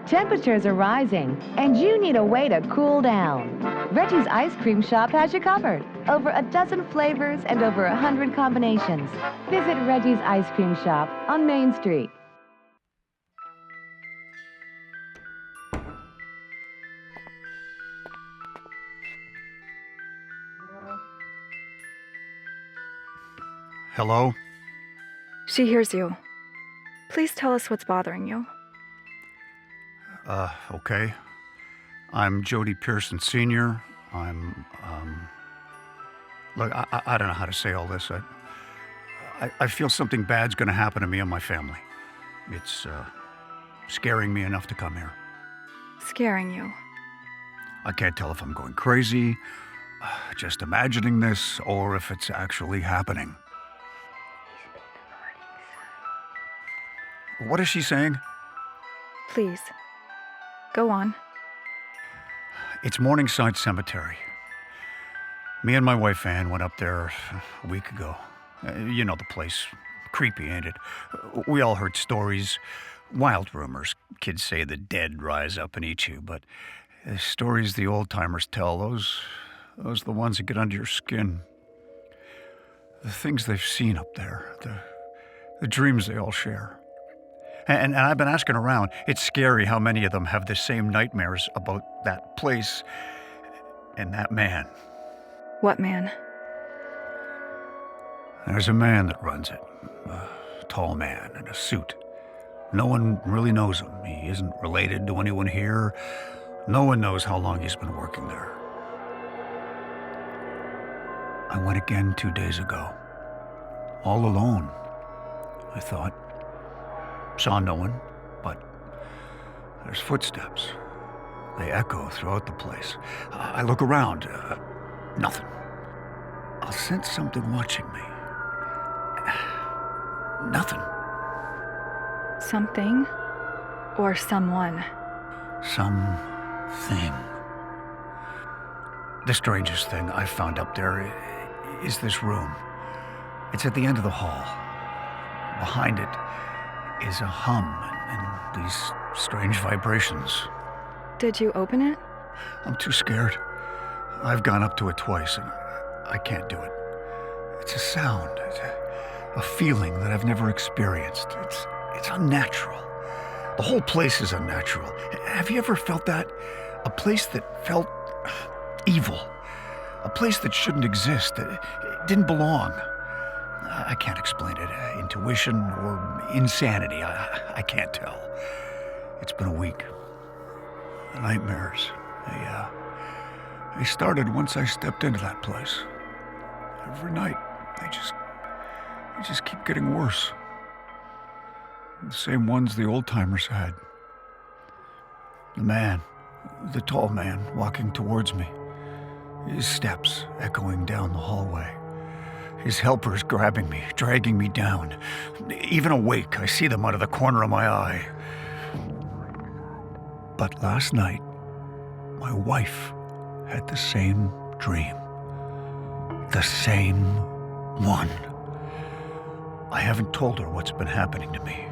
Temperatures are rising, and you need a way to cool down. Reggie's Ice Cream Shop has you covered. Over a dozen flavors and over 100 combinations. Visit Reggie's Ice Cream Shop on Main Street. Hello? She hears you. Please tell us what's bothering you. Okay. I'm Jody Pearson Sr. Look, I don't know how to say all this. I feel something bad's gonna happen to me and my family. It's, scaring me enough to come here. Scaring you. I can't tell if I'm going crazy, just imagining this, or if it's actually happening. What is she saying? Please. Go on. It's Morningside Cemetery. Me and my wife Ann went up there a week ago. You know the place. Creepy, ain't it? We all heard stories, wild rumors. Kids say the dead rise up and eat you, but the stories the old-timers tell, those are the ones that get under your skin. The things they've seen up there, the dreams they all share. And I've been asking around. It's scary how many of them have the same nightmares about that place and that man. What man? There's a man that runs it. A tall man in a suit. No one really knows him. He isn't related to anyone here. No one knows how long he's been working there. I went again 2 days ago. All alone, I thought. Saw no one, but there's footsteps. They echo throughout the place. I look around. Nothing. I'll sense something watching me. Nothing. Something or someone? Something. The strangest thing I've found up there is this room. It's at the end of the hall. Behind it is a hum and these strange vibrations. Did you open it? I'm too scared. I've gone up to it twice and I can't do it. It's a sound, it's a feeling that I've never experienced. It's unnatural. The whole place is unnatural. Have you ever felt that? A place that felt evil. A place that shouldn't exist, that it didn't belong. I can't explain it. Intuition or insanity, I can't tell. It's been a week. The nightmares, they started once I stepped into that place. Every night, they just keep getting worse. The same ones the old-timers had. The tall man walking towards me. His steps echoing down the hallway. His helpers grabbing me, dragging me down. Even awake, I see them out of the corner of my eye. But last night, my wife had the same dream. The same one. I haven't told her what's been happening to me.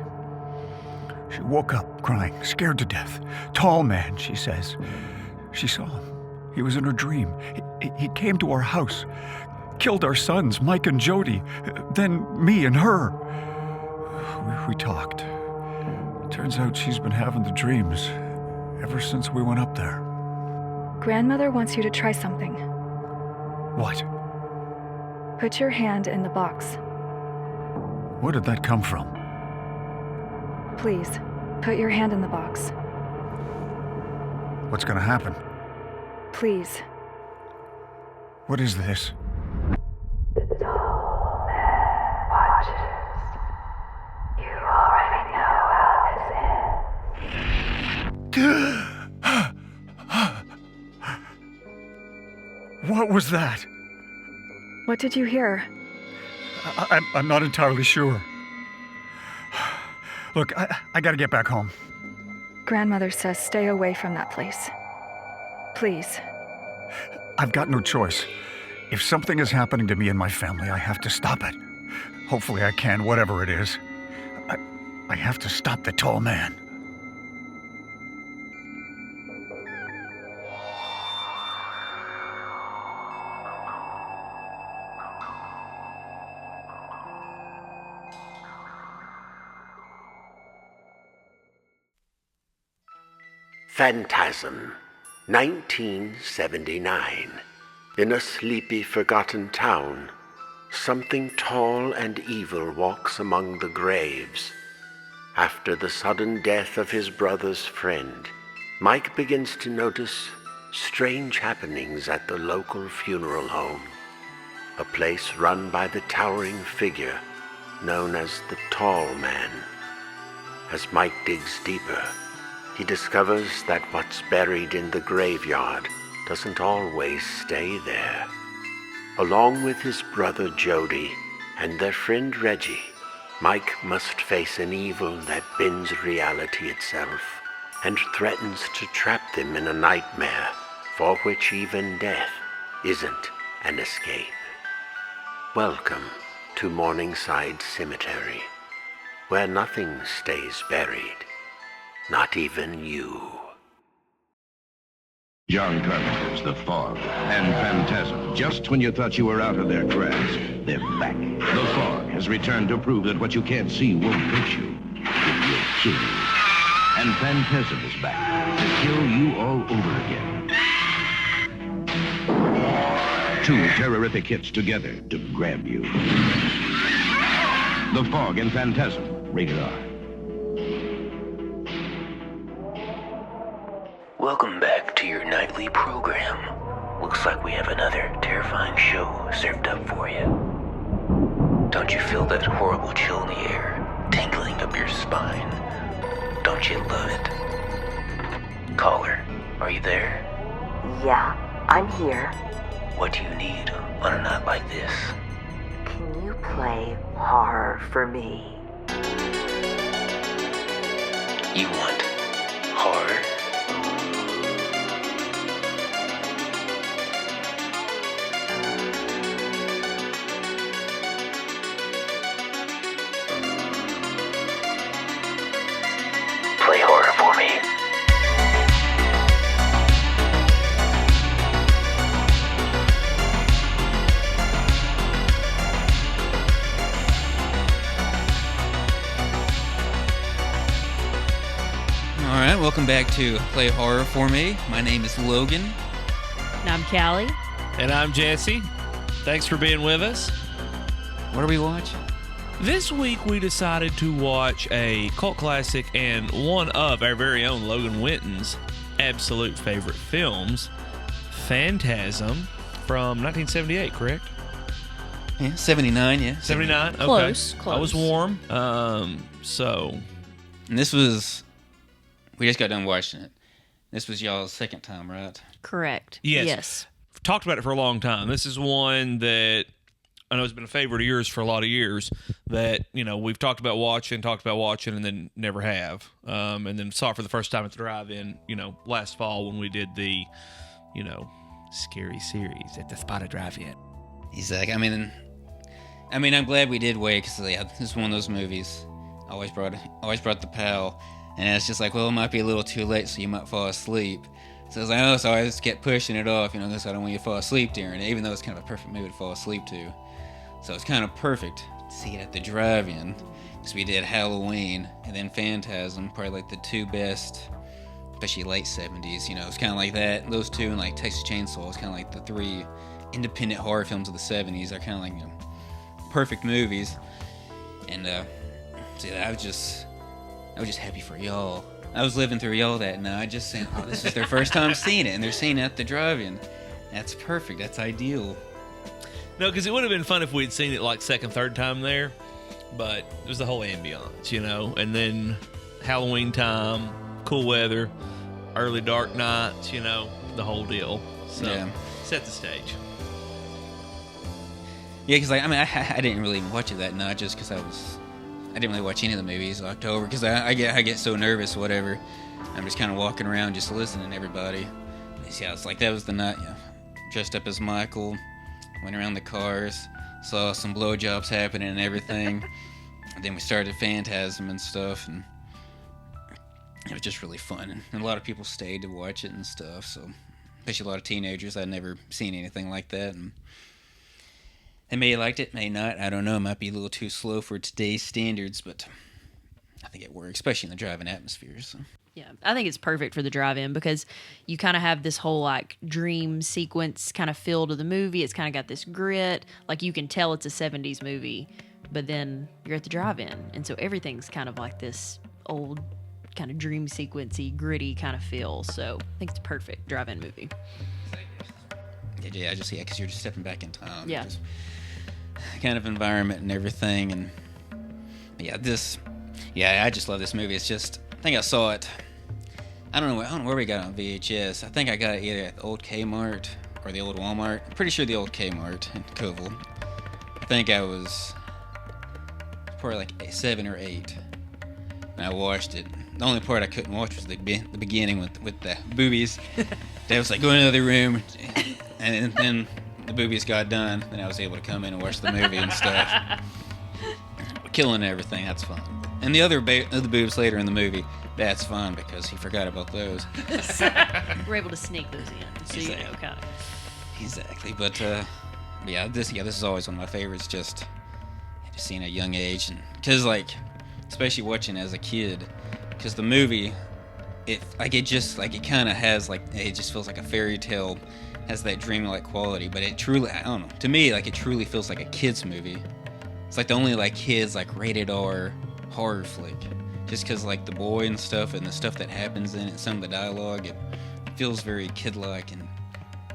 She woke up crying, scared to death. Tall man, she says. She saw him. He was in her dream. He came to our house. Killed our sons, Mike and Jody, then me and her. We talked. Turns out she's been having the dreams ever since we went up there. Grandmother wants you to try something. What? Put your hand in the box. Where did that come from? Please, put your hand in the box. What's gonna happen? Please. What is this? The tall man watches. You already know how this ends. What was that? What did you hear? I'm not entirely sure. Look, I gotta get back home. Grandmother says stay away from that place. Please. I've got no choice. If something is happening to me and my family, I have to stop it. Hopefully I can, whatever it is. I have to stop the tall man. Phantasm, 1979. In a sleepy, forgotten town, something tall and evil walks among the graves. After the sudden death of his brother's friend, Mike begins to notice strange happenings at the local funeral home, a place run by the towering figure known as the Tall Man. As Mike digs deeper, he discovers that what's buried in the graveyard doesn't always stay there. Along with his brother Jody and their friend Reggie, Mike must face an evil that bends reality itself and threatens to trap them in a nightmare for which even death isn't an escape. Welcome to Morningside Cemetery, where nothing stays buried, not even you. John Carpenter's The Fog and Phantasm. Just when you thought you were out of their grasp, they're back. The Fog has returned to prove that what you can't see won't hurt you. It will kill you. And Phantasm is back to kill you all over again. Two terrorific hits together to grab you. The Fog and Phantasm. Rated R. Welcome back to your nightly program. Looks like we have another terrifying show served up for you. Don't you feel that horrible chill in the air, tingling up your spine? Don't you love it? Caller, are you there? Yeah, I'm here. What do you need on a night like this? Can you play horror for me? You want horror? Play horror for me. Alright, welcome back to Play Horror For Me. My name is Logan. And I'm Callie. And I'm Jesse. Thanks for being with us. What are we watching? This week we decided to watch a cult classic and one of our very own Logan Winton's absolute favorite films, Phantasm, from 1978, correct? Yeah, 79, yeah. 79? Okay. Close. I was warm. So... And this was... We just got done watching it. This was y'all's second time, right? Correct. Yes. We've talked about it for a long time. This is one that I know has been a favorite of yours for a lot of years that, you know, we've talked about watching, and then never have. And then saw it for the first time at the drive-in, you know, last fall when we did the, you know, scary series at the Spotted Drive-In. Exactly. I mean, I'm glad we did wait because yeah, this is one of those movies. I always brought the pal, and it's just like, well, it might be a little too late, so you might fall asleep. So I was like, oh, so I just kept pushing it off, you know, because I don't want you to fall asleep during it, even though it's kind of a perfect movie to fall asleep to. So it's kind of perfect to see it at the drive-in, because we did Halloween and then Phantasm, probably like the two best, especially late 70s, you know, it's kind of like that. Those two and like Texas Chainsaw is kind of like the three independent horror films of the 70s. They're kind of like, you know, perfect movies. And see, I was just happy for y'all. I was living through y'all that night. I just saying, oh, this is their first time seeing it, and they're seeing it at the drive-in. That's perfect. That's ideal. No, because it would have been fun if we'd seen it like second, third time there, but it was the whole ambiance, you know, and then Halloween time, cool weather, early dark nights, you know, the whole deal. So, yeah. Set the stage. Yeah, because I didn't really watch it that night just because I didn't really watch any of the movies in October because I get so nervous, whatever. I'm just kind of walking around just listening to everybody. Yeah, it's like that was the night, you know, dressed up as Michael, went around the cars, saw some blowjobs happening and everything. And then we started Phantasm and stuff, and it was just really fun. And a lot of people stayed to watch it and stuff, so especially a lot of teenagers. I'd never seen anything like that, and they may have liked it, may not. I don't know. It might be a little too slow for today's standards, but I think it works, especially in the driving atmosphere. So. Yeah, I think it's perfect for the drive-in because you kind of have this whole like dream sequence kind of feel to the movie. It's kind of got this grit, like you can tell it's a 70s movie, but then you're at the drive-in, and so everything's kind of like this old kind of dream sequency, gritty kind of feel. So I think it's a perfect drive-in movie. Yeah, because you're just stepping back in time. Yeah. Just kind of environment and everything, and I just love this movie. It's just, I think I saw it. I don't know where we got it on VHS. I think I got it either at the old Kmart or the old Walmart. I'm pretty sure the old Kmart in Coville. I think I was probably like 7 or 8, and I watched it. The only part I couldn't watch was the beginning with the boobies. Dad was like, go in the other room, and then the boobies got done. Then I was able to come in and watch the movie and stuff. Killing everything, that's fun. And the other boobs later in the movie, that's fun because he forgot about those. We're able to sneak those in, so you know, kind of. Exactly, but this is always one of my favorites. Just seeing at a young age, and because like, especially watching as a kid, because the movie, it kind of has like, it just feels like a fairy tale, has that dreamlike quality. But it truly, I don't know, to me, like it truly feels like a kids movie. It's like the only like kids like rated R horror flick. Just because like the boy and stuff and the stuff that happens in it, some of the dialogue, it feels very kid-like and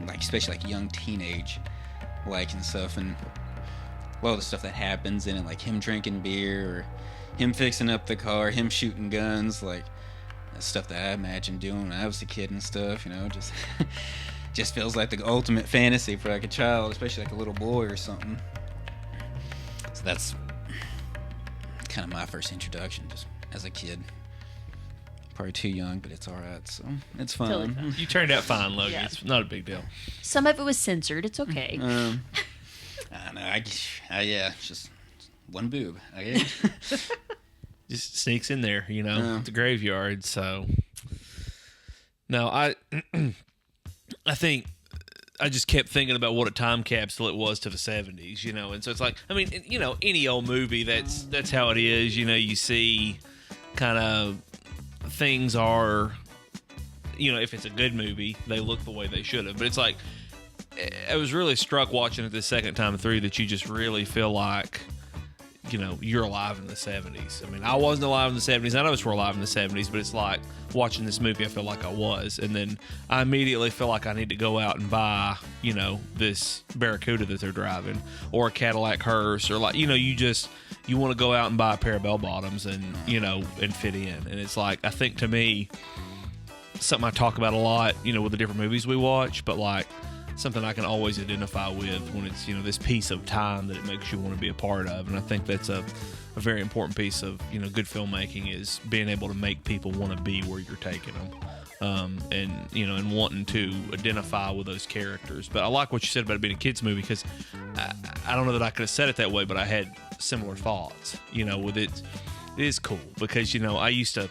like especially like young teenage like and stuff, and a lot of the stuff that happens in it, like him drinking beer or him fixing up the car, him shooting guns, like that's stuff that I imagined doing when I was a kid and stuff, you know, just feels like the ultimate fantasy for like a child, especially like a little boy or something. So that's kind of my first introduction, just as a kid. Probably too young, but it's all right. So it's fun. Totally fun. You turned out fine, Logan. Yeah. It's not a big deal. Some of it was censored. It's okay. I don't know. It's just one boob. I guess. Just sneaks in there, you know, the graveyard. So, no, I think I just kept thinking about what a time capsule it was to the 70s, you know, and so it's like, I mean, you know, any old movie, that's how it is, you know, you see kind of things are, you know, if it's a good movie, they look the way they should have, but it's like, I was really struck watching it the second time through that you just really feel like, you know, you're alive in the 70s. I mean, I wasn't alive in the 70s. None of us were alive in the 70s, but it's like watching this movie, I feel like I was. And then I immediately feel like I need to go out and buy, you know, this Barracuda that they're driving or a Cadillac hearse, or like, you know, you want to go out and buy a pair of bell bottoms and, you know, and fit in. And it's like, I think to me, something I talk about a lot, you know, with the different movies we watch, but like, something I can always identify with when it's, you know, this piece of time that it makes you want to be a part of. And I think that's a very important piece of, you know, good filmmaking, is being able to make people want to be where you're taking them. And, you know, and wanting to identify with those characters. But I like what you said about it being a kid's movie, because I don't know that I could have said it that way, but I had similar thoughts, you know, with it. It is cool because, you know, I used to,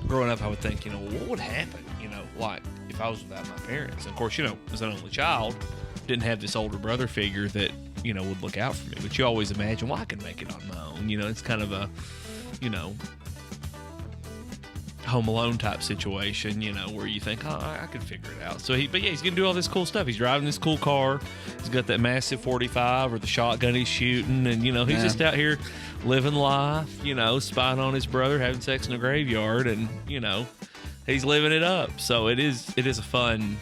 growing up, I would think, you know, what would happen, you know, like if I was without my parents. And of course, you know, as an only child, didn't have this older brother figure that, you know, would look out for me. But you always imagine, well, I can make it on my own. You know, it's kind of a, you know, Home Alone type situation, you know, where you think, oh, I could figure it out. So he's going to do all this cool stuff. He's driving this cool car. He's got that massive 45 or the shotgun he's shooting. And, you know, he's just out here living life, you know, spying on his brother, having sex in a graveyard. And, you know, he's living it up. So it is a fun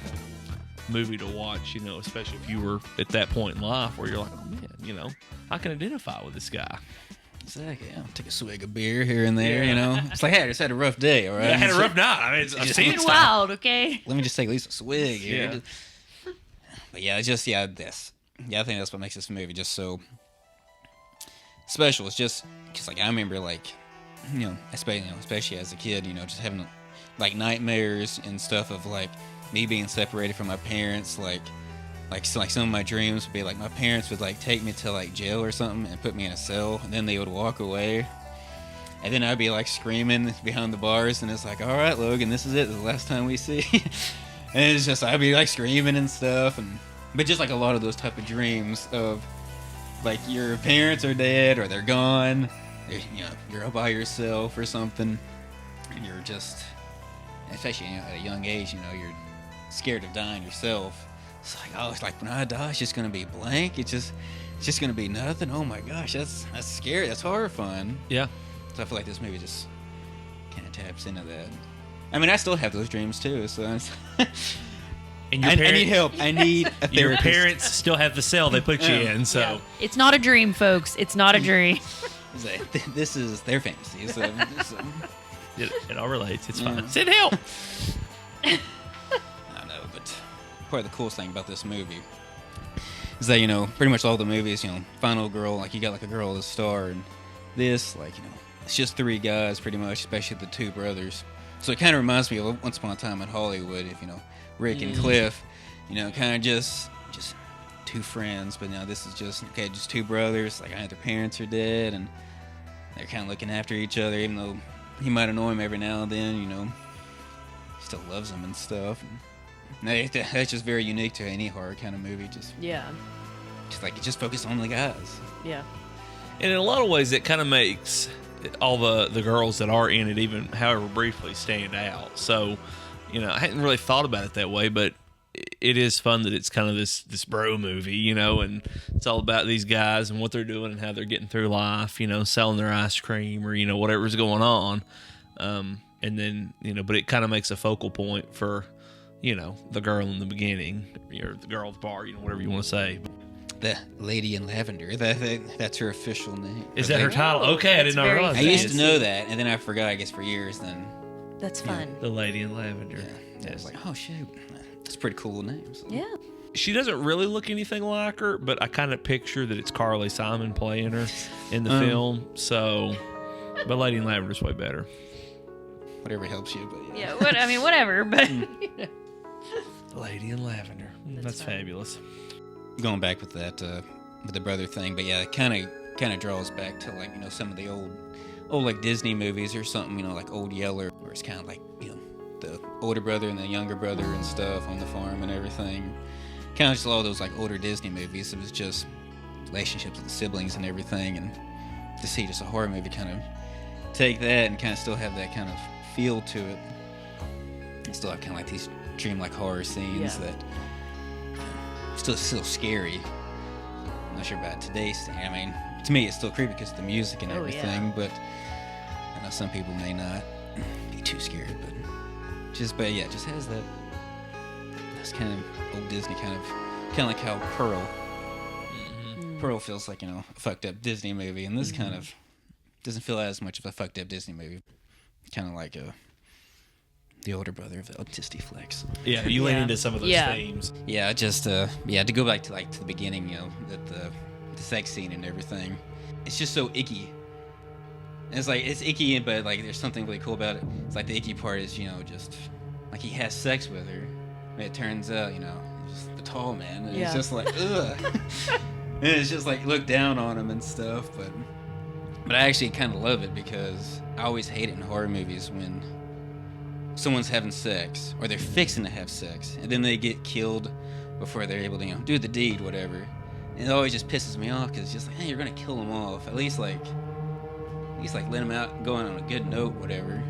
movie to watch, you know, especially if you were at that point in life where you're like, oh, man, you know, I can identify with this guy. Exactly. Yeah. Take a swig of beer here and there, you know. It's like, hey, I just had a rough day, all right? Yeah, I had a rough night. I mean, I've seen it wild, okay? Let me just take at least a swig here. Yeah. But yeah, it's just, this. Yeah, I think that's what makes this movie just so special. It's just, because, like, I remember, like, you know, especially as a kid, you know, just having, like, nightmares and stuff of, like, me being separated from my parents, like some of my dreams would be like my parents would like take me to like jail or something and put me in a cell, and then they would walk away, and then I'd be like screaming behind the bars, and it's like, all right, Logan, this is it, this is the last time we see. And it's just, I'd be like screaming and stuff, but just like a lot of those type of dreams of like your parents are dead or they're gone, you know, you're all by yourself or something, and you're just especially at a young age, you're scared of dying yourself. It's like, oh, it's like when I die, it's just gonna be blank. It's just gonna be nothing. Oh my gosh, that's scary. That's horrifying. Yeah. So I feel like this movie just kind of taps into that. I mean, I still have those dreams too. So it's and I need help. I need a therapist. Your parents still have the cell they put you in. So it's not a dream, folks. It's not a dream. This is their fantasy. So. It all relates. It's fine. Send help. I know, but part of the coolest thing about this movie is that, pretty much all the movies, final girl, like you got like a girl as a star, and this, like, it's just three guys pretty much, especially the two brothers. So it kind of reminds me of Once Upon a Time in Hollywood, if, Rick and Cliff, kind of just two friends, but now this is just two brothers, like either parents are dead, and they're kind of looking after each other, even though he might annoy him every now and then, he still loves him and stuff. And that's just very unique to any horror kind of movie. Just just focus on the guys. Yeah. And in a lot of ways, it kind of makes all the girls that are in it, even however briefly, stand out. So, I hadn't really thought about it that way, but it is fun that it's kind of this bro movie, and it's all about these guys and what they're doing and how they're getting through life, selling their ice cream or, whatever's going on. And then, but it kind of makes a focal point for, the girl in the beginning, or the girl at the bar, whatever you want to say. The Lady in Lavender. That's her official name. Is that her title? Okay, I did not realize that. I used to know that, and then I forgot, I guess, for years then. That's fun. The Lady in Lavender. Yeah. I was like, oh, shoot. That's a pretty cool name. So. Yeah. She doesn't really look anything like her, but I kind of picture that it's Carly Simon playing her in the film. So, but Lady in Lavender is way better. Whatever helps you, but yeah. Whatever. But Lady in Lavender. That's fabulous. Going back with that, with the brother thing, but yeah, it kind of draws back to like some of the old like Disney movies or something, like Old Yeller, where it's kind of like the older brother and the younger brother and stuff on the farm and everything. Kind of just all those like older Disney movies. It was just relationships with the siblings and everything, and to see just a horror movie kind of take that and kind of still have that kind of feel to it, and still have kind of like these dream-like horror scenes that still scary. I'm not sure about today's thing. I mean, to me, it's still creepy because of the music and everything. But I know some people may not be too scared. But just has that. That's kind of old Disney kind of like how Pearl. Mm-hmm. Pearl feels like a fucked up Disney movie, and this kind of doesn't feel as much of a fucked up Disney movie. Kind of like the older brother of the autistic flex. Yeah, you lean into some of those themes. Yeah, just to go back to the beginning, the sex scene and everything. It's just so icky. And it's icky, but like there's something really cool about it. It's like the icky part is just like he has sex with her, and it turns out it's just the tall man, and it's just like ugh, and it's just like look down on him and stuff. But I actually kind of love it because I always hate it in horror movies when someone's having sex, or they're fixing to have sex, and then they get killed before they're able to, do the deed, whatever. And it always just pisses me off, because it's just like, hey, you're gonna kill them off. At least let them out going on a good note, whatever.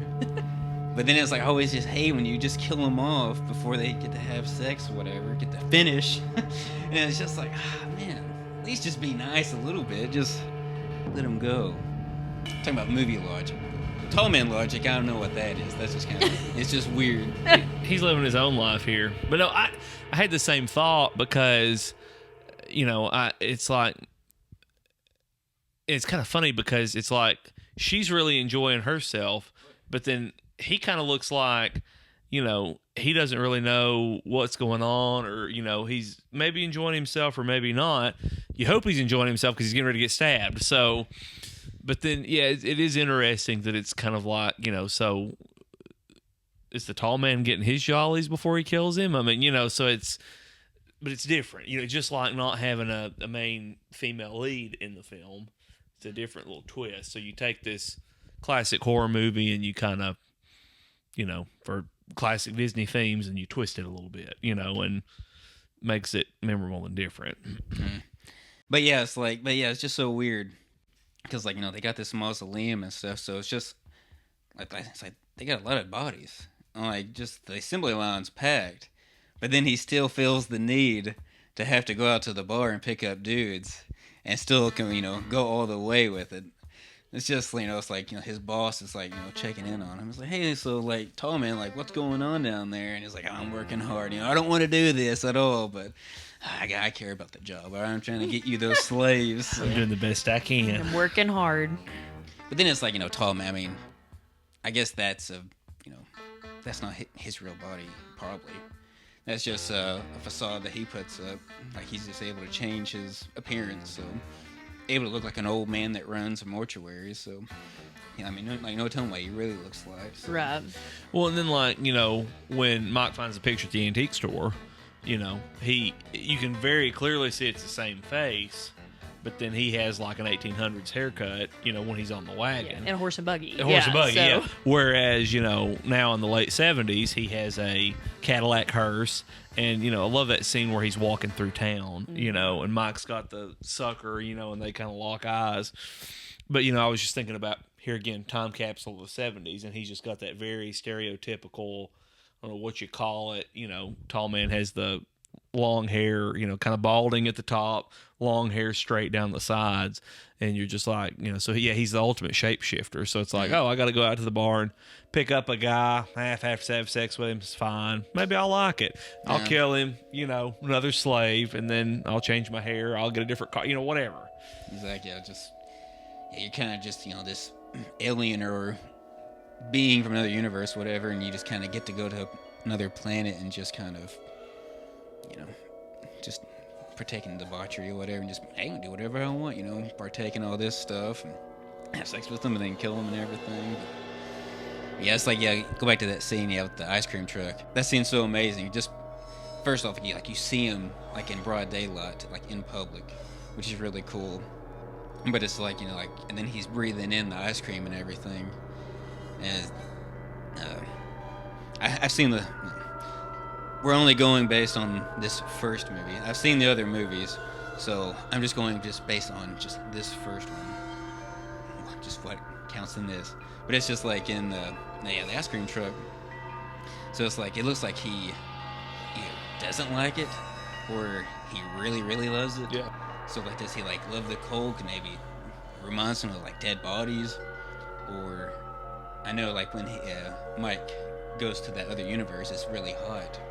But then it's like, I always just hate when you just kill them off before they get to have sex or whatever, get to finish. And it's just like, man, at least just be nice a little bit. Just let them go. Talking about movie logic. Tall man logic, I don't know what that is. That's just kind of, it's just weird. He's living his own life here. But no, I had the same thought because, it's like, it's kind of funny because it's like she's really enjoying herself, but then he kind of looks like, he doesn't really know what's going on, or, he's maybe enjoying himself or maybe not. You hope he's enjoying himself because he's getting ready to get stabbed. So, but then, yeah, it is interesting that it's kind of like, so is the tall man getting his jollies before he kills him? I mean, so it's different. Just like not having a main female lead in the film. It's a different little twist. So you take this classic horror movie and you kind of, for classic Disney themes, and you twist it a little bit, and makes it memorable and different. Mm-hmm. But yeah, it's just so weird. Because, they got this mausoleum and stuff, so it's just, it's like they got a lot of bodies. like just the assembly line's packed, but then he still feels the need to have to go out to the bar and pick up dudes, and still can go all the way with it. It's just it's like his boss is like checking in on him. It's like, hey, so like tall man, like what's going on down there? And he's like, I'm working hard. I don't want to do this at all, but I care about the job. I'm trying to get you those slaves. I'm doing the best I can. I'm working hard. But then it's like tall man. I mean, I guess that's that's not his real body, probably. That's just a facade that he puts up. Like he's just able to change his appearance, so able to look like an old man that runs a mortuary. So, I mean, no telling what he really looks like. So. Right. Well, and then when Mike finds a picture at the antique store, you can very clearly see it's the same face. But then he has like an 1800s haircut, when he's on the wagon. And a horse and buggy. Yeah. Whereas, now in the late 70s, he has a Cadillac hearse. And, I love that scene where he's walking through town, and Mike's got the sucker, and they kind of lock eyes. But, I was just thinking about, here again, time capsule of the 70s, and he's just got that very stereotypical, I don't know what you call it, tall man has the long hair, kind of balding at the top, long hair straight down the sides, and you're just like, so yeah, he's the ultimate shapeshifter. So it's like, oh, I got to go out to the bar and pick up a guy, have to have sex with him, it's fine. Maybe I'll like it. I'll kill him, another slave, and then I'll change my hair. I'll get a different car, whatever. Exactly. You're kind of just, this alien or being from another universe, whatever, and you just kind of get to go to another planet and just kind of, just partake in debauchery or whatever, and just, hey, I can do whatever I want, partake in all this stuff and have sex with them and then kill them and everything. But yeah, it's like, go back to that scene, with the ice cream truck. That scene's so amazing. Just, first off, you see him, like, in broad daylight, like, in public, which is really cool. But it's like, and then he's breathing in the ice cream and everything. And, I've seen we're only going based on this first movie. I've seen the other movies, so I'm just going based on just this first one. Just what counts in this. But it's just like in the ice cream truck. So it's like, it looks like he either doesn't like it, or he really, really loves it. Yeah. So like, does he love the cold? Maybe reminds him of dead bodies, or I know when Mike goes to that other universe, it's really hot.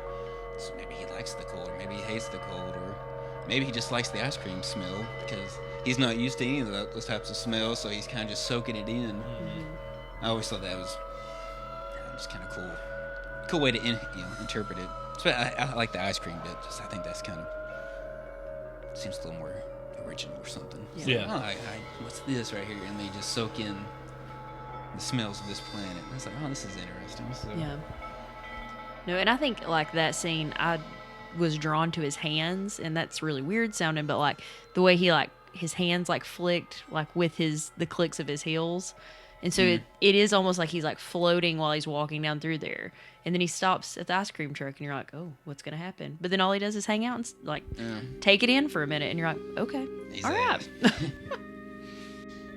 So maybe he likes the cold, or maybe he hates the cold, or maybe he just likes the ice cream smell because he's not used to any of those types of smells, so he's kind of just soaking it in. Mm-hmm. I always thought that was just kind of cool way to interpret it. So I like the ice cream bit. I think that's kind of seems a little more original or something. Yeah. What's this right here? And they just soak in the smells of this planet. And it's like, oh, this is interesting. So. Yeah. No, and I think that scene, I was drawn to his hands, and that's really weird sounding, but the way he his hands flicked with the clicks of his heels, and so it is almost like he's floating while he's walking down through there, and then he stops at the ice cream truck, and you're like, oh, what's gonna happen? But then all he does is hang out and take it in for a minute, and you're like, okay, all right.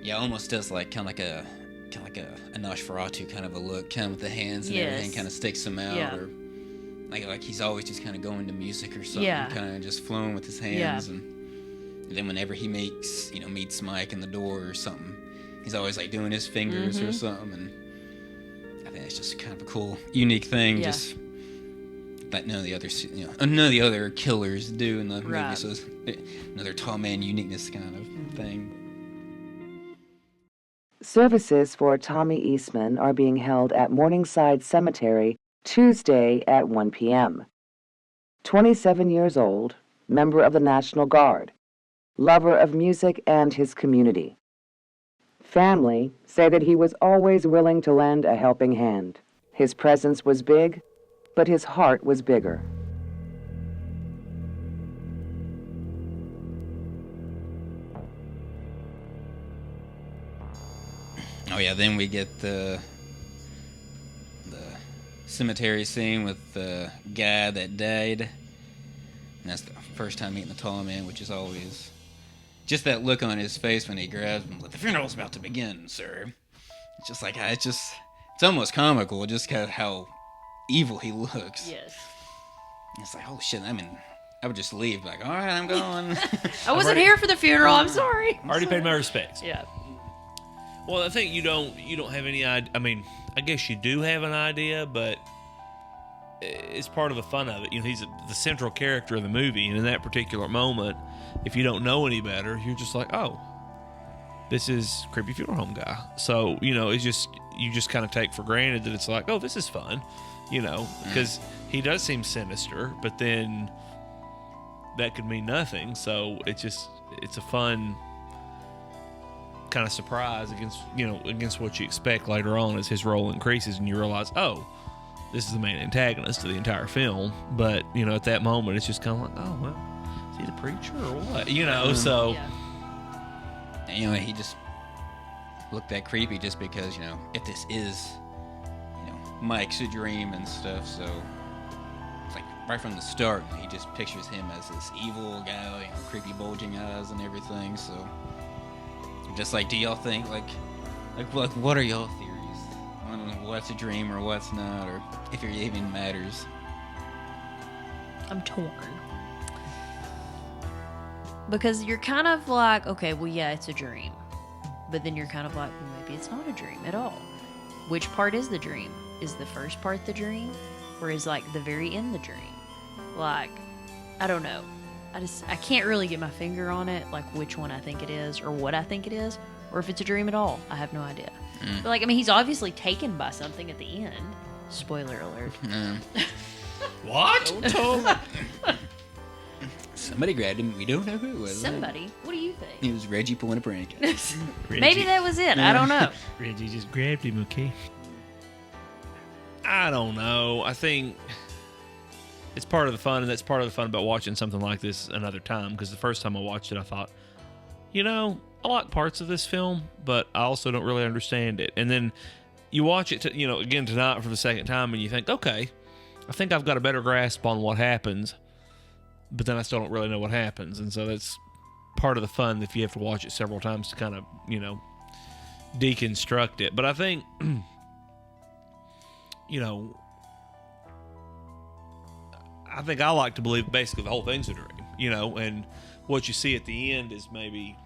Yeah, almost does kind of like a Nosferatu kind of a look, kind of with the hands and everything, kind of sticks him out, or like he's always just kind of going to music or something, kind of just flowing with his hands, and then whenever he meets Mike in the door or something, he's always doing his fingers or something, and I think it's just kind of a cool, unique thing, just that none of the other killers do in the movie, so it's another tall man uniqueness kind of thing. Services for Tommy Eastman are being held at Morningside Cemetery Tuesday at 1 p.m. 27 years old, member of the National Guard, lover of music and his community. Family say that he was always willing to lend a helping hand. His presence was big, but his heart was bigger. Oh yeah, then we get the cemetery scene with the guy that died. And that's the first time meeting the tall man, which is always just that look on his face when he grabs him, like, the funeral's about to begin, sir. It's just it's almost comical, just kind of how evil he looks. Yes. It's like, oh shit, I mean, I would just leave, like, all right, I'm going. I wasn't here for the funeral, I'm sorry. Already paid my respects. Yeah. Well, I think you don't have any idea. I mean, I guess you do have an idea, but it's part of the fun of it. You know, he's the central character of the movie, and in that particular moment, if you don't know any better, you're just like, oh, this is creepy funeral home guy. So, you know, it's just, you just kind of take for granted that it's like, oh, this is fun, you know, because he does seem sinister, but then that could mean nothing. So it's a fun kind of surprise against what you expect later on as his role increases and you realize, oh, this is the main antagonist of the entire film. But, you know, at that moment, it's just kind of like, oh, well, is he the preacher or what? You know, so. Yeah. And, you know, he just looked that creepy just because, you know, if this is, you know, Mike's dream and stuff, so it's like right from the start, he just pictures him as this evil guy, you know, creepy bulging eyes and everything, so. Just like, do y'all think, like what are y'all theories? I don't know what's a dream or what's not, or if it even matters. I'm torn. Because you're kind of like, okay, well, yeah, it's a dream. But then you're kind of like, well, maybe it's not a dream at all. Which part is the dream? Is the first part the dream? Or is, like, the very end the dream? Like, I don't know. I can't really get my finger on it, like, which one I think it is, or what I think it is, or if it's a dream at all. I have no idea. But, like, I mean, he's obviously taken by something at the end. Spoiler alert. What? Don't tell me. Somebody grabbed him. We don't know who it was. Somebody? What do you think? It was Reggie pulling a prank. Maybe that was it. I don't know. Reggie just grabbed him, okay? I don't know. I think it's part of the fun, and that's part of the fun about watching something like this another time, because the first time I watched it, I thought, you know, I like parts of this film, but I also don't really understand it. And then you watch it, again tonight for the second time, and you think, okay, I think I've got a better grasp on what happens, but then I still don't really know what happens. And so that's part of the fun if you have to watch it several times to kind of, deconstruct it. But I think, I like to believe basically the whole thing's a dream, and what you see at the end is maybe,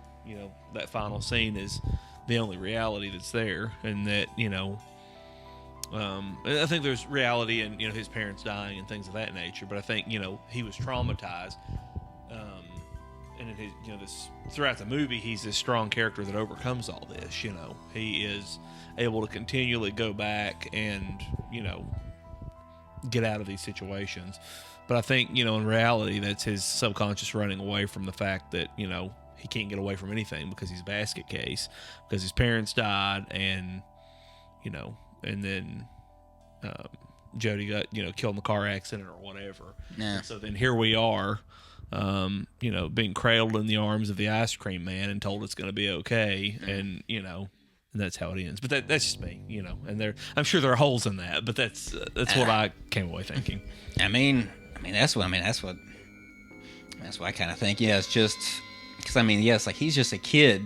that final scene is the only reality that's there, and that, I think there's reality in, his parents dying and things of that nature, but I think, he was traumatized, and in his, this throughout the movie, he's this strong character that overcomes all this, he is able to continually go back and, get out of these situations. But I think, in reality, that's his subconscious running away from the fact that, he can't get away from anything because he's a basket case, because his parents died, and, and then Jody got, killed in the car accident or whatever. Yeah. So then here we are, being cradled in the arms of the ice cream man and told it's going to be okay. And, and that's how it ends. But that's just me, and I'm sure there are holes in that, but that's what I came away thinking. I mean, that's what I kind of think. Yeah, it's just because yes, like he's just a kid.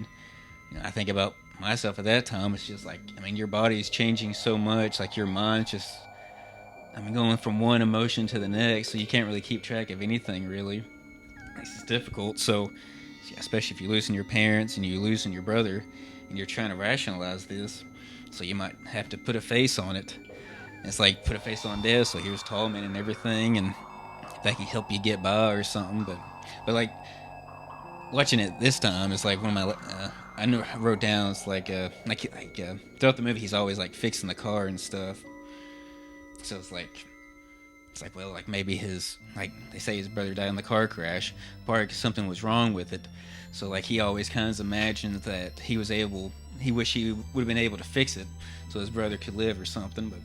I think about myself at that time. It's just like, your body's changing so much. Like your mind's just, going from one emotion to the next. So you can't really keep track of anything really. It's difficult. So, especially if you're losing your parents and you're losing your brother, and you're trying to rationalize this, so you might have to put a face on it. It's like put a face on death. So here's Tallman and everything, and that can help you get by or something. But like watching it this time, it's like one of my I wrote down, it's like throughout the movie he's always like fixing the car and stuff. So it's like well, like maybe like they say his brother died in the car crash, probably 'cause something was wrong with it. So like he always kind of imagined that he wished he would have been able to fix it so his brother could live or something. But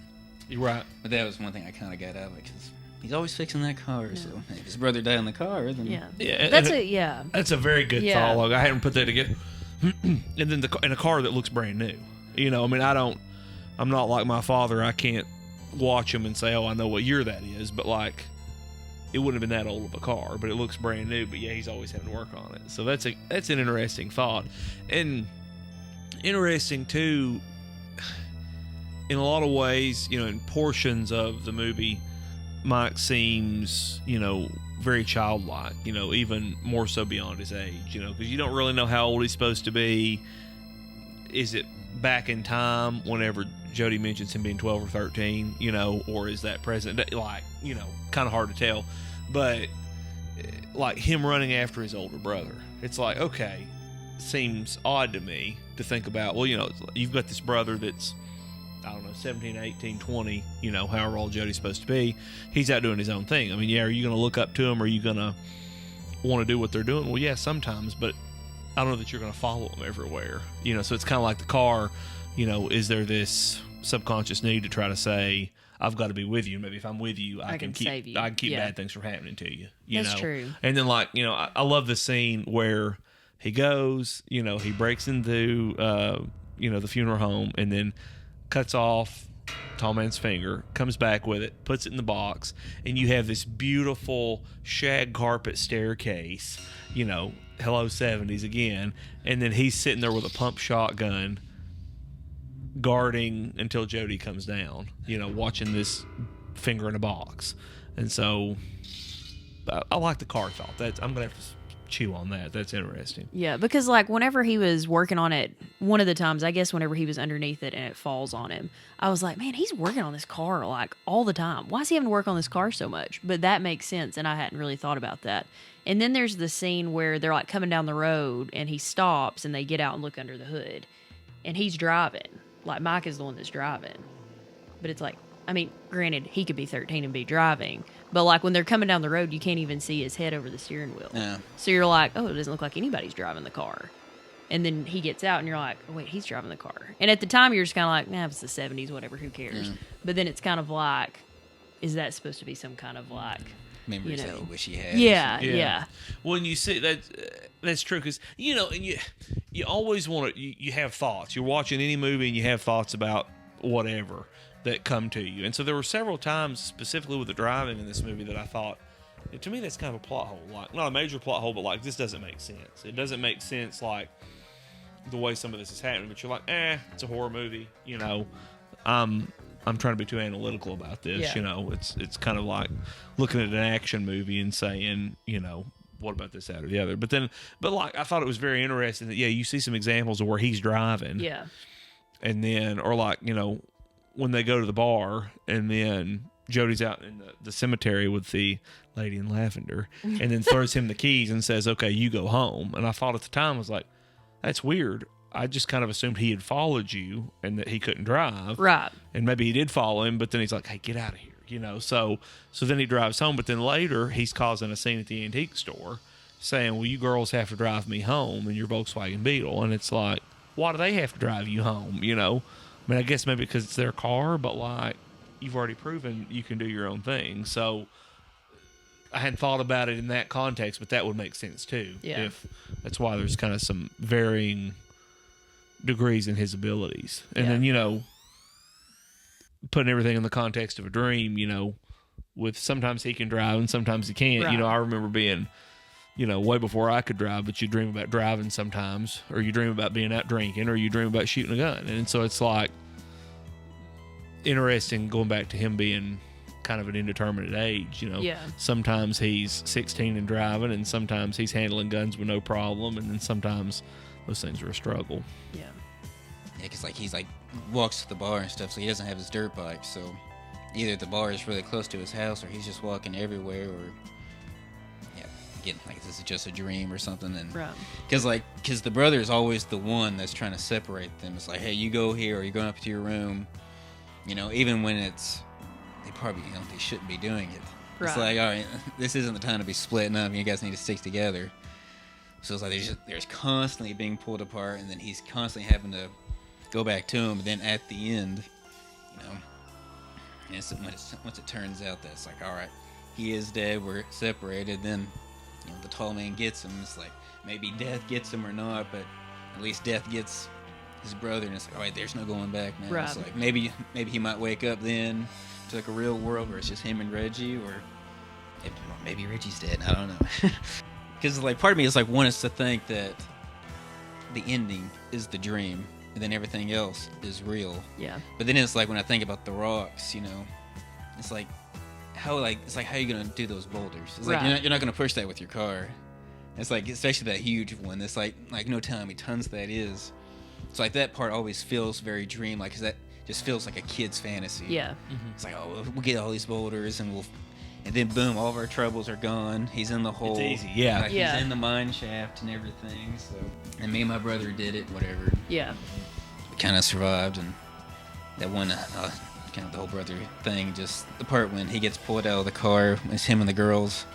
you're right. But that was one thing I kind of got out of it, because he's always fixing that car. Yeah. So if his brother died in the car, then that's a very good thought. Like, I hadn't put that together. And then in a car that looks brand new. I'm not like my father. I can't watch him and say, oh, I know what year that is. But like, it wouldn't have been that old of a car, but it looks brand new. But yeah, he's always having to work on it. So that's an interesting thought. And interesting too, in a lot of ways, in portions of the movie, Mike seems, very childlike, even more so beyond his age, because you don't really know how old he's supposed to be. Is it back in time whenever Jody mentions him being 12 or 13, or is that present? Like, kind of hard to tell. But, like, him running after his older brother, it's like, okay, seems odd to me to think about, well, you've got this brother that's, I don't know, 17, 18, 20, however old Jody's supposed to be. He's out doing his own thing. I mean, yeah, are you going to look up to him? Are you going to want to do what they're doing? Well, yeah, sometimes, but I don't know that you're going to follow them everywhere. So it's kind of like the car, is there this subconscious need to try to say, I've got to be with you. Maybe if I'm with you, I can keep save you. I can keep bad things from happening to you. That's true. And then, like, I love the scene where he goes, he breaks into, the funeral home and then cuts off tall man's finger, comes back with it, puts it in the box, and you have this beautiful shag carpet staircase, hello 70s again, and then he's sitting there with a pump shotgun guarding until Jody comes down, watching this finger in a box. And so I like the car thought. I'm gonna have to chew on that. That's interesting. Yeah, because like whenever he was working on it, one of the times, I guess whenever he was underneath it and it falls on him, I was like, man, he's working on this car like all the time. Why is he having to work on this car so much? But that makes sense, and I hadn't really thought about that. And then there's the scene where they're like coming down the road and he stops and they get out and look under the hood and he's driving. Like Mike is the one that's driving. But it's like, I mean, granted, he could be 13 and be driving, but like when they're coming down the road, you can't even see his head over the steering wheel. Yeah. So you're like, oh, it doesn't look like anybody's driving the car. And then he gets out and you're like, oh, wait, he's driving the car. And at the time, you're just kind of like, nah, it's the 70s, whatever, who cares? Yeah. But then it's kind of like, is that supposed to be some kind of like, memories that you wish you had? Yeah. Well, and you see that's true because and you always want to. You have thoughts. You're watching any movie and you have thoughts about whatever that come to you. And so there were several times, specifically with the driving in this movie, that I thought, to me, that's kind of a plot hole. Like, not a major plot hole, but like, this doesn't make sense. It doesn't make sense, like, the way some of this is happening. But you're like, it's a horror movie. I'm trying to be too analytical about this. Yeah. It's kind of like looking at an action movie and saying, what about this, that, or the other? But like, I thought it was very interesting that, you see some examples of where he's driving. Yeah. And then, or like, when they go to the bar and then Jody's out in the cemetery with the lady in lavender and then throws him the keys and says, okay, you go home. And I thought at the time, I was like, that's weird. I just kind of assumed he had followed you and that he couldn't drive. Right. And maybe he did follow him, but then he's like, hey, get out of here, So then he drives home, but then later he's causing a scene at the antique store saying, well, you girls have to drive me home in your Volkswagen Beetle. And it's like, why do they have to drive you home, I mean, I guess maybe because it's their car, but like, you've already proven you can do your own thing. So I hadn't thought about it in that context, but that would make sense too. Yeah. If that's why there's kind of some varying degrees in his abilities. And then, putting everything in the context of a dream, with sometimes he can drive and sometimes he can't. Right. I remember being, way before I could drive, but you dream about driving sometimes, or you dream about being out drinking, or you dream about shooting a gun. And so it's like interesting going back to him being kind of an indeterminate age, Sometimes he's 16 and driving, and sometimes he's handling guns with no problem, and then sometimes those things are a struggle. Yeah. Yeah, because he's walks to the bar and stuff, so he doesn't have his dirt bike. So either the bar is really close to his house, or he's just walking everywhere, or again, this is just a dream or something. And because the brother is always the one that's trying to separate them. It's like, hey, you go here, or you're going up to your room. Even when they probably they shouldn't be doing it. Right. It's like, all right, this isn't the time to be splitting up. You guys need to stick together. So it's like there's constantly being pulled apart, and then he's constantly having to go back to him. And then at the end, and once it turns out that it's like, all right, he is dead, we're separated, then the tall man gets him. It's like maybe death gets him or not, but at least death gets his brother, and it's like, all right, there's no going back now. Right. It's like maybe he might wake up then to like a real world where it's just him and Reggie, or maybe Reggie's dead. I don't know. Because part of me is wanting us to think that the ending is the dream, and then everything else is real. Yeah. But then it's like when I think about the rocks, you know, it's like how are you gonna do those boulders? It's like Right. you're not gonna push that with your car. It's like, especially that huge one. It's like no telling how many tons that is. So like that part always feels very dream-like, because that just feels like a kid's fantasy. Yeah. It's like, oh, we'll get all these boulders and then boom, all of our troubles are gone. He's in the hole. It's easy, yeah. Like, Yeah. He's in the mine shaft and everything. So, and me and my brother did it. Whatever. Yeah. We kind of survived, and that one, kind of the whole brother thing. Just the part when he gets pulled out of the car, it's him and the girls.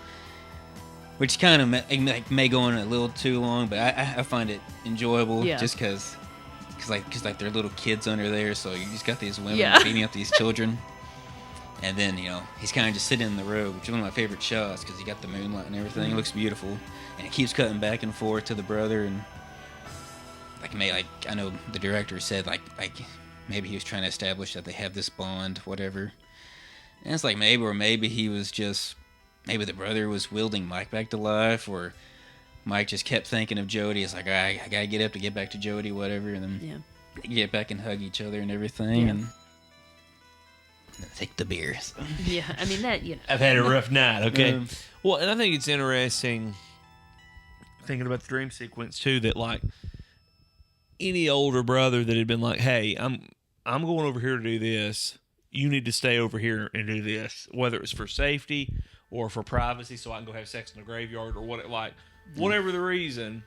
Which kind of may go on a little too long, but I find it enjoyable. Yeah. Just because they're little kids under there, so you just got these women Yeah. beating up these children. And then, you know, he's kind of just sitting in the road, which is one of my favorite shots because you got the moonlight and everything. It looks beautiful. And it keeps cutting back and forth to the brother. And, I know the director said, maybe he was trying to establish that they have this bond, whatever. And it's like maybe he was just, maybe the brother was wielding Mike back to life, or Mike just kept thinking of Jody. It's like, I gotta get up to get back to Jody, whatever. And then they get back and hug each other and everything. Yeah. And take the beers. Yeah, I mean that, you know. I've had a rough night, okay? Um, Well, and I think it's interesting thinking about the dream sequence too, that like any older brother that had been like, hey, I'm going over here to do this, you need to stay over here and do this, whether it's for safety or for privacy, so I can go have sex in the graveyard or whatever the reason,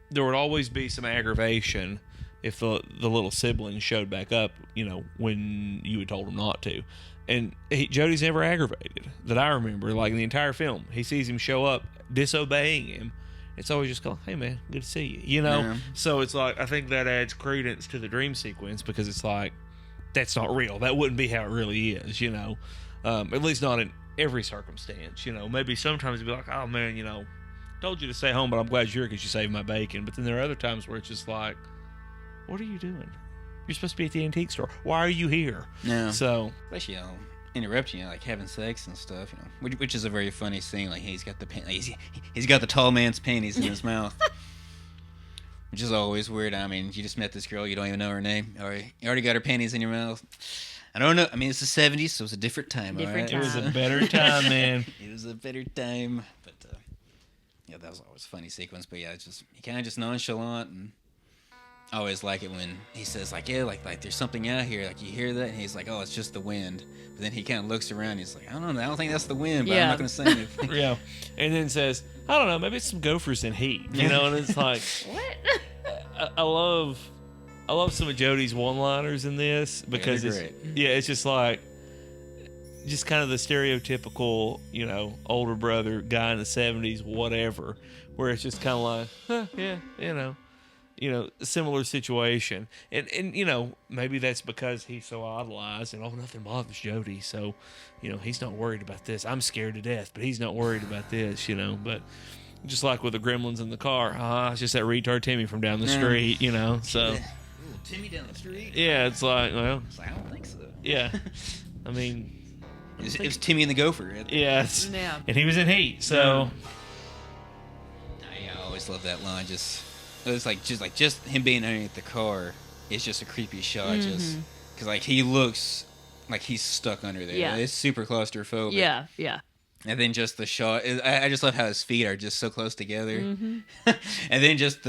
there would always be some aggravation if the little sibling showed back up, you know, when you had told him not to. And Jody's never aggravated that I remember. Like in the entire film, he sees him show up disobeying him. It's always just going, hey man, good to see you, you know? Yeah. So it's like, I think that adds credence to the dream sequence, because it's like, that's not real. That wouldn't be how it really is, you know? At least not in every circumstance, you know? Maybe sometimes it'd be like, oh man, you know, told you to stay home, but I'm glad you're here because you saved my bacon. But then there are other times where it's just like, what are you doing? You're supposed to be at the antique store. Why are you here? Yeah. So, especially, you know, interrupting, you know, like having sex and stuff, you know, which is a very funny scene. Like he's got the tall man's panties in his mouth, which is always weird. I mean, you just met this girl, you don't even know her name. You already got her panties in your mouth. I don't know. I mean, it's the 70s, so it's a different time. Different it was a better time, man. It was a better time. But yeah, that was always a funny sequence. But yeah, it's just he kind of just nonchalant, and I always like it when he says like, yeah, like there's something out here, like you hear that, and he's like, oh, it's just the wind. But then he kind of looks around, and he's like, I don't know, I don't think that's the wind, but I'm not gonna say anything. Yeah, and then says, I don't know, maybe it's some gophers in heat, you know, and it's like, what? I love some of Jody's one-liners in this, because it's just like, just kind of the stereotypical, you know, older brother guy in the 70s, whatever, where it's just kind of like, huh, yeah, you know, similar situation. And you know, maybe that's because he's so idolized and, oh, nothing bothers Jody, so, you know, he's not worried about this. I'm scared to death, but he's not worried about this, you know. But just like with the gremlins in the car, it's just that retard Timmy from down the street, you know, so. Ooh, Timmy down the street? Yeah, it's like, well. It's like, I don't think so. Yeah. I mean. It was Timmy and the Gopher. Yeah. And he was in heat, so. Yeah, I always love that line. It's like just him being underneath the car. It's just a creepy shot, just because like he looks like he's stuck under there. Yeah. It's super claustrophobic. Yeah, yeah. And then just the shot. I just love how his feet are just so close together. Mm-hmm. And then just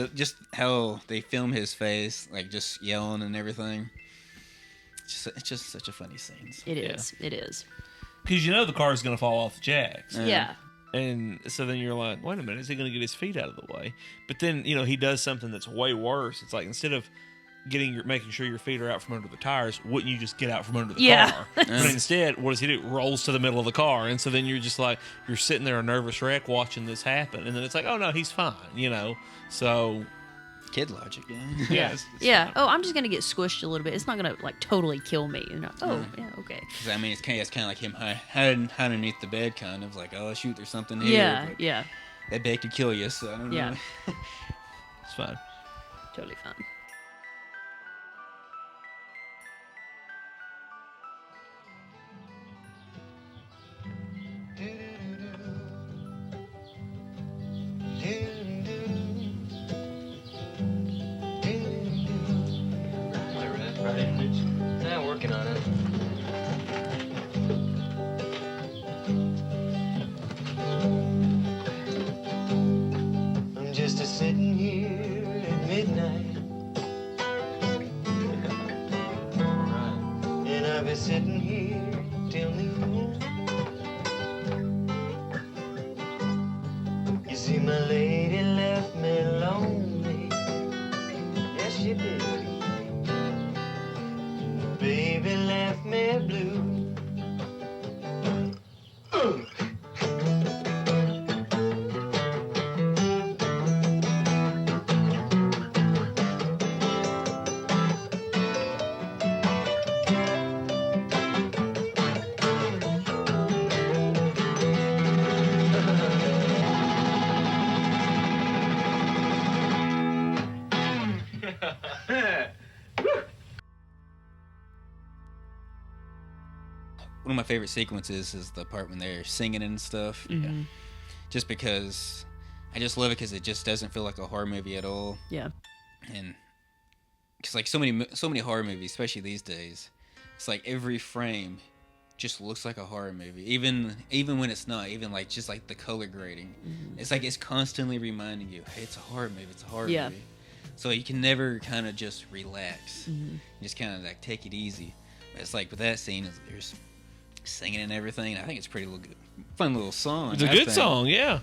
how they film his face, like just yelling and everything. It's just such a funny scene. It is. It is. Because you know the car is going to fall off the jacks. Yeah. And so then you're like, wait a minute, is he going to get his feet out of the way? But then, you know, he does something that's way worse. It's like, instead of making sure your feet are out from under the tires, wouldn't you just get out from under the car? But instead, what does he do? Rolls to the middle of the car. And so then you're just like, you're sitting there a nervous wreck watching this happen. And then it's like, oh no, he's fine, you know? So. Kid logic, yeah. Yeah. Yeah. Oh, I'm just going to get squished a little bit. It's not going to like totally kill me. You know? Oh, yeah, okay. I mean, it's kind of like him hiding underneath the bed, kind of like, oh shoot, there's something here. Yeah, yeah. That bed could kill you, so I don't know. It's fine. Totally fine. still new. You see, my lady left me lonely. Yes, she did. Baby left me blue. One of my favorite sequences is the part when they're singing and stuff. Mhm. Yeah. Just because I just love it because it just doesn't feel like a horror movie at all. Yeah. And because like so many horror movies, especially these days, it's like every frame just looks like a horror movie. Even when it's not, even like just like the color grading, it's like it's constantly reminding you, hey, it's a horror movie. It's a horror movie. So you can never kind of just relax. You just kind of like take it easy. But it's like with that scene, there's singing and everything. I think it's pretty fun little song. It's a good song, yeah.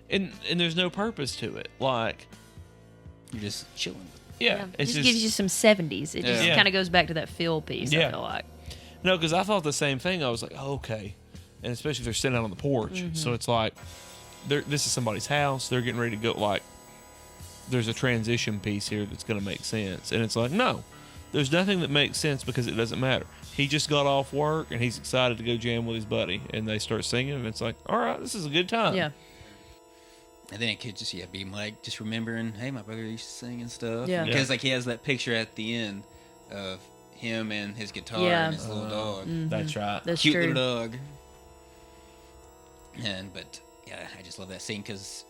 And there's no purpose to it. Like you're just chilling. Yeah, it just gives you some 70s. It just kind of goes back to that feel piece. I feel like. No, because I thought the same thing. I was like, oh, okay, and especially if they're sitting out on the porch, so it's like, this is somebody's house. They're getting ready to go. Like, there's a transition piece here that's going to make sense, and it's like, no, there's nothing that makes sense because it doesn't matter. He just got off work and he's excited to go jam with his buddy, and they start singing, and it's like, all right, this is a good time. Yeah. And then it could just be like just remembering, hey, my brother used to sing and stuff. Yeah. Because like he has that picture at the end of him and his guitar and his little dog. That's right. That's cute true. little dog. But yeah, I just love that scene because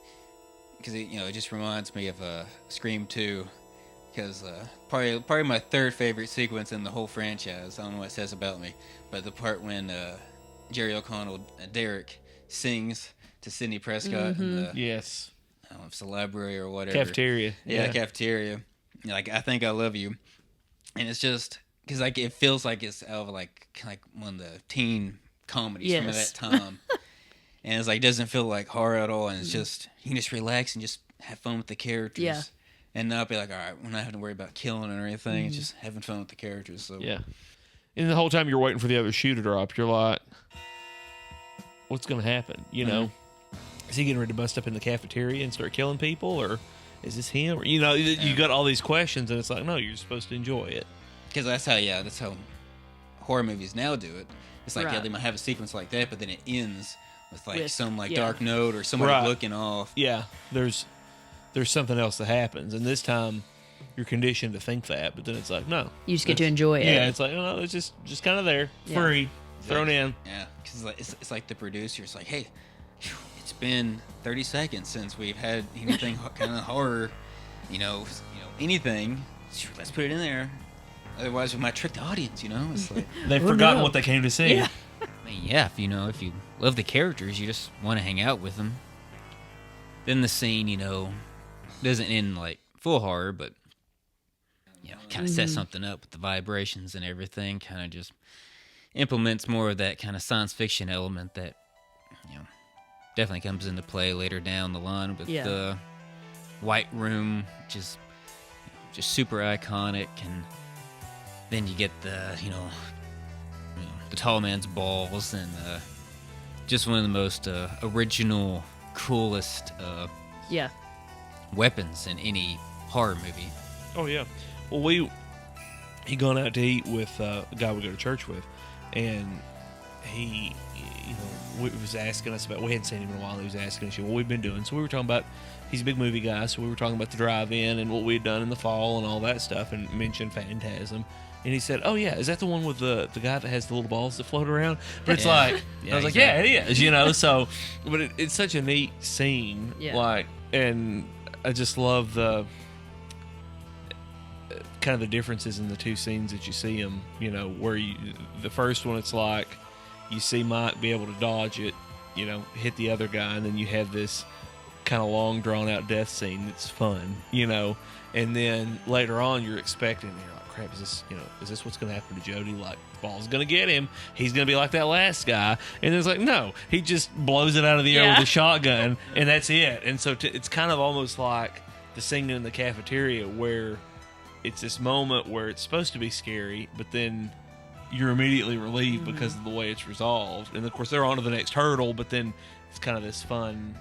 it just reminds me of Scream 2. Because probably my third favorite sequence in the whole franchise. I don't know what it says about me, but the part when Jerry O'Connell, Derek, sings to Sidney Prescott in the I don't know if it's the library or whatever Cafeteria. Yeah, cafeteria. Like I think I love you, and it's just because like it feels like it's out of like one of the teen comedies from that time, and it's like doesn't feel like horror at all, and it's just you can just relax and just have fun with the characters. Yeah. And not be like, all right, we're not having to worry about killing or anything. It's just having fun with the characters. So yeah. And the whole time you're waiting for the other shoe to drop, you're like, what's going to happen? You know, is he getting ready to bust up in the cafeteria and start killing people, or is this him? Or, you got all these questions, and it's like, no, you're supposed to enjoy it. Because that's how horror movies now do it. It's like they might have a sequence like that, but then it ends with some dark note or somebody looking off. Yeah, there's something else that happens, and this time you're conditioned to think that, but then it's like, no, you just get to enjoy it. Yeah, it's like, no, it's just kind of there, free, thrown in. Yeah, because it's like the producer. It's like, hey, it's been 30 seconds since we've had anything kind of horror, anything. Let's put it in there. Otherwise, we might trick the audience. It's like they've forgotten what they came to see. Yeah. I mean, if you love the characters, you just want to hang out with them. Then the scene, doesn't end like full horror, but kind of sets something up with the vibrations and everything. Kind of just implements more of that kind of science fiction element that definitely comes into play later down the line with the White Room, which is just super iconic, and then you get the the tall man's balls and just one of the most original, coolest weapons in any horror movie. Oh yeah. Well, he gone out to eat with a guy we go to church with, and he was asking us about, we hadn't seen him in a while, and he was asking us what we've been doing. So we were talking about, he's a big movie guy, so we were talking about the drive-in and what we'd done in the fall and all that stuff, and mentioned Phantasm. And he said, oh yeah, is that the one with the guy that has the little balls that float around? But it's like, I was like, yeah, it is, so, but it's such a neat scene, and I just love the kind of the differences in the two scenes that you see them, where the first one, it's like, you see Mike be able to dodge it, hit the other guy, and then you have this kind of long, drawn-out death scene that's fun, and then later on, you're expecting, you're like, crap, is this what's going to happen to Jody? Like, the ball's going to get him. He's going to be like that last guy. And it's like, no, he just blows it out of the air with a shotgun, and that's it. And so it's kind of almost like the scene in the cafeteria where it's this moment where it's supposed to be scary, but then you're immediately relieved because of the way it's resolved. And, of course, they're on to the next hurdle, but then it's kind of this fun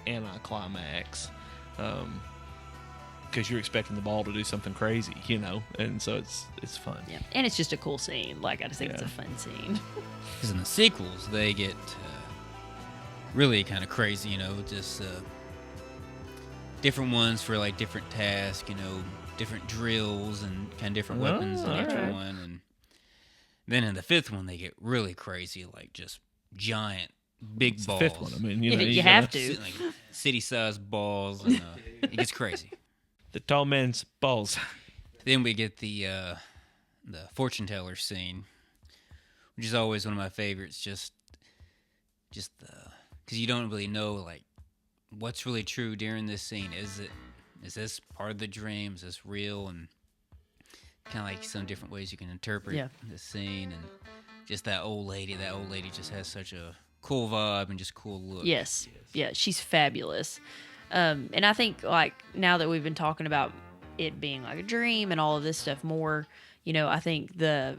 anticlimax. Because you're expecting the ball to do something crazy, and so it's fun. Yeah, and it's just a cool scene. Like, I just think it's a fun scene. Because in the sequels, they get really kind of crazy, just different ones for, like, different tasks, different drills and kind of different weapons in each one. And then in the fifth one, they get really crazy, like just giant, big balls. The fifth one, I mean, you have to. Like city-sized balls, and it gets crazy. The tall man's balls. Then we get the fortune teller scene, which is always one of my favorites. Just because you don't really know like what's really true during this scene. Is this part of the dream? Is this real? And kind of like some different ways you can interpret the scene. And just that old lady just has such a cool vibe and just cool look. Yes. Yeah, she's fabulous. And I think, like, now that we've been talking about it being like a dream and all of this stuff more, I think the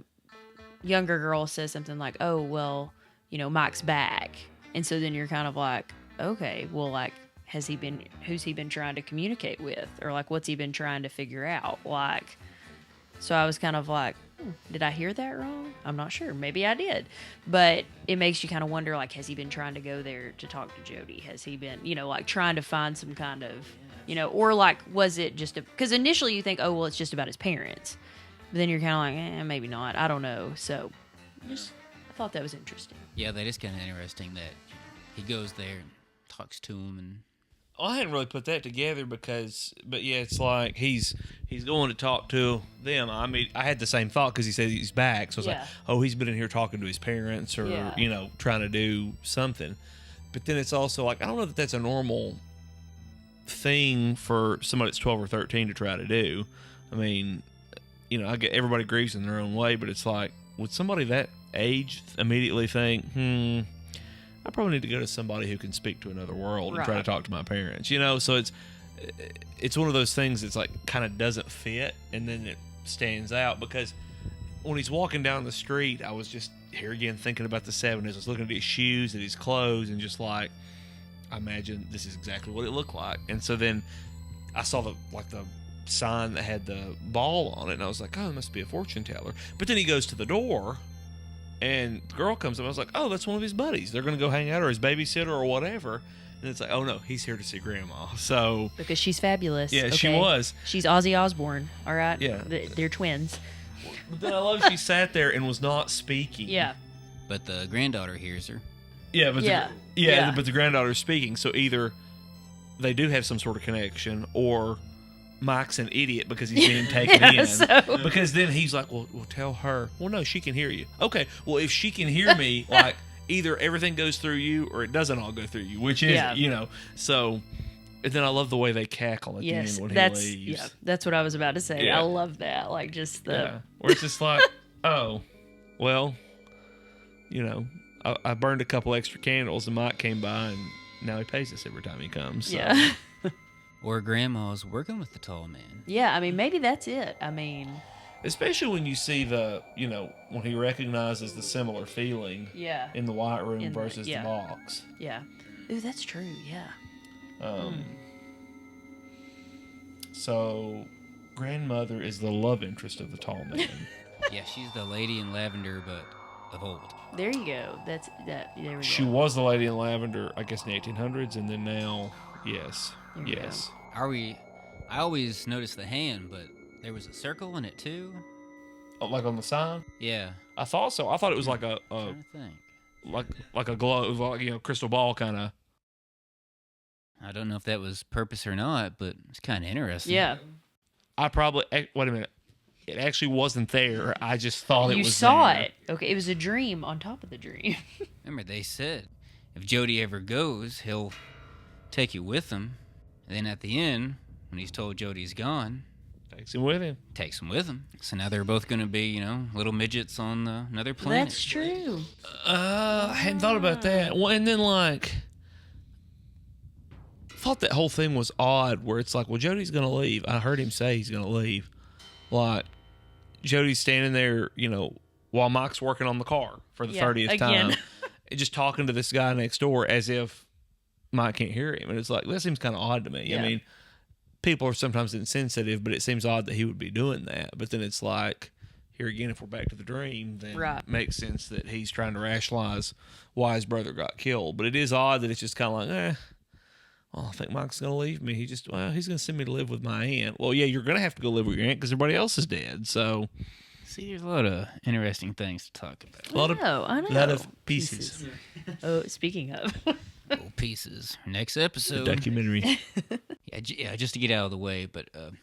younger girl says something like, oh, well, Mike's back. And so then you're kind of like, okay, well, like, who's he been trying to communicate with? Or, like, what's he been trying to figure out? Like, so I was kind of like, did I hear that wrong? I'm not sure. Maybe I did. But it makes you kind of wonder, like, has he been trying to go there to talk to Jody? Has he been, like, trying to find some kind of, or, like, was it just because initially you think, oh, well, it's just about his parents. But then you're kind of like, maybe not. I don't know. So I thought that was interesting. Yeah, that is kind of interesting that he goes there and talks to him. And I hadn't really put that together but yeah, it's like he's going to talk to them. I mean, I had the same thought because he said he's back. So it's like, oh, he's been in here talking to his parents or, trying to do something. But then it's also like, I don't know that that's a normal thing for somebody that's 12 or 13 to try to do. I mean, I get everybody grieves in their own way, but it's like, would somebody that age immediately think, I probably need to go to somebody who can speak to another world and try to talk to my parents, So it's one of those things that's like kind of doesn't fit, and then it stands out because when he's walking down the street, I was just here again thinking about the 70s. I was looking at his shoes and his clothes and just like, I imagine this is exactly what it looked like. And so then I saw the sign that had the ball on it, and I was like, oh, it must be a fortune teller. But then he goes to the door, and the girl comes up. I was like, oh, that's one of his buddies. They're going to go hang out, or his babysitter or whatever. And it's like, oh, no, he's here to see Grandma. So because she's fabulous. Yeah, she was. She's Ozzy Osbourne, all right? Yeah. They're twins. But then I love she sat there and was not speaking. Yeah. But the granddaughter hears her. Yeah, but but the granddaughter's speaking. So either they do have some sort of connection, or Mike's an idiot because he's being taken in. So. Because then he's like, well, tell her. Well, no, she can hear you. Okay, well, if she can hear me, like, either everything goes through you or it doesn't all go through you, which is, So, and then I love the way they cackle at the end when he leaves. Yeah, that's what I was about to say. Yeah. I love that. Like, just the... Yeah. Where it's just like, oh, well, I burned a couple extra candles and Mike came by and now he pays us every time he comes. So. Yeah. Or Grandma's working with the tall man. Yeah, I mean, maybe that's it. I mean... Especially when you see when he recognizes the similar feeling in the white room versus the box. Yeah. Ooh, that's true, yeah. So, grandmother is the love interest of the tall man. Yeah, she's the lady in lavender, but of old. There you go. There we go. She was the lady in lavender, I guess, in the 1800s, and then now, yes. Yes. I always noticed the hand, but there was a circle in it too. Oh, like on the sign? Yeah. I thought so. I thought it was like a I'm trying to think. like a globe, like crystal ball kind of. I don't know if that was purpose or not, but it's kind of interesting. Yeah. Wait a minute. It actually wasn't there. I just thought it was there. You saw it. Okay, it was a dream on top of the dream. Remember, they said if Jody ever goes, he'll take you with him. And then at the end, when he's told Jody's gone, Takes him with him. Takes him with him. So now they're both going to be, little midgets on another planet. That's true. I hadn't thought about that. Well, and then, thought that whole thing was odd where it's like, well, Jody's going to leave. I heard him say he's going to leave. Like, Jody's standing there, while Mike's working on the car for the 30th time. Just talking to this guy next door as if Mike can't hear him. And it's like, that seems kind of odd to me. Yeah. I mean, people are sometimes insensitive, but it seems odd that he would be doing that. But then it's like, here again, if we're back to the dream, then it makes sense that he's trying to rationalize why his brother got killed. But it is odd that it's just kind of like, well, I think Mike's going to leave me. He's going to send me to live with my aunt. Well, yeah, you're going to have to go live with your aunt because everybody else is dead. So, see, there's a lot of interesting things to talk about. I know. A lot of pieces. Oh, speaking of. Little pieces. Next episode. The documentary. Yeah, just to get out of the way. But I've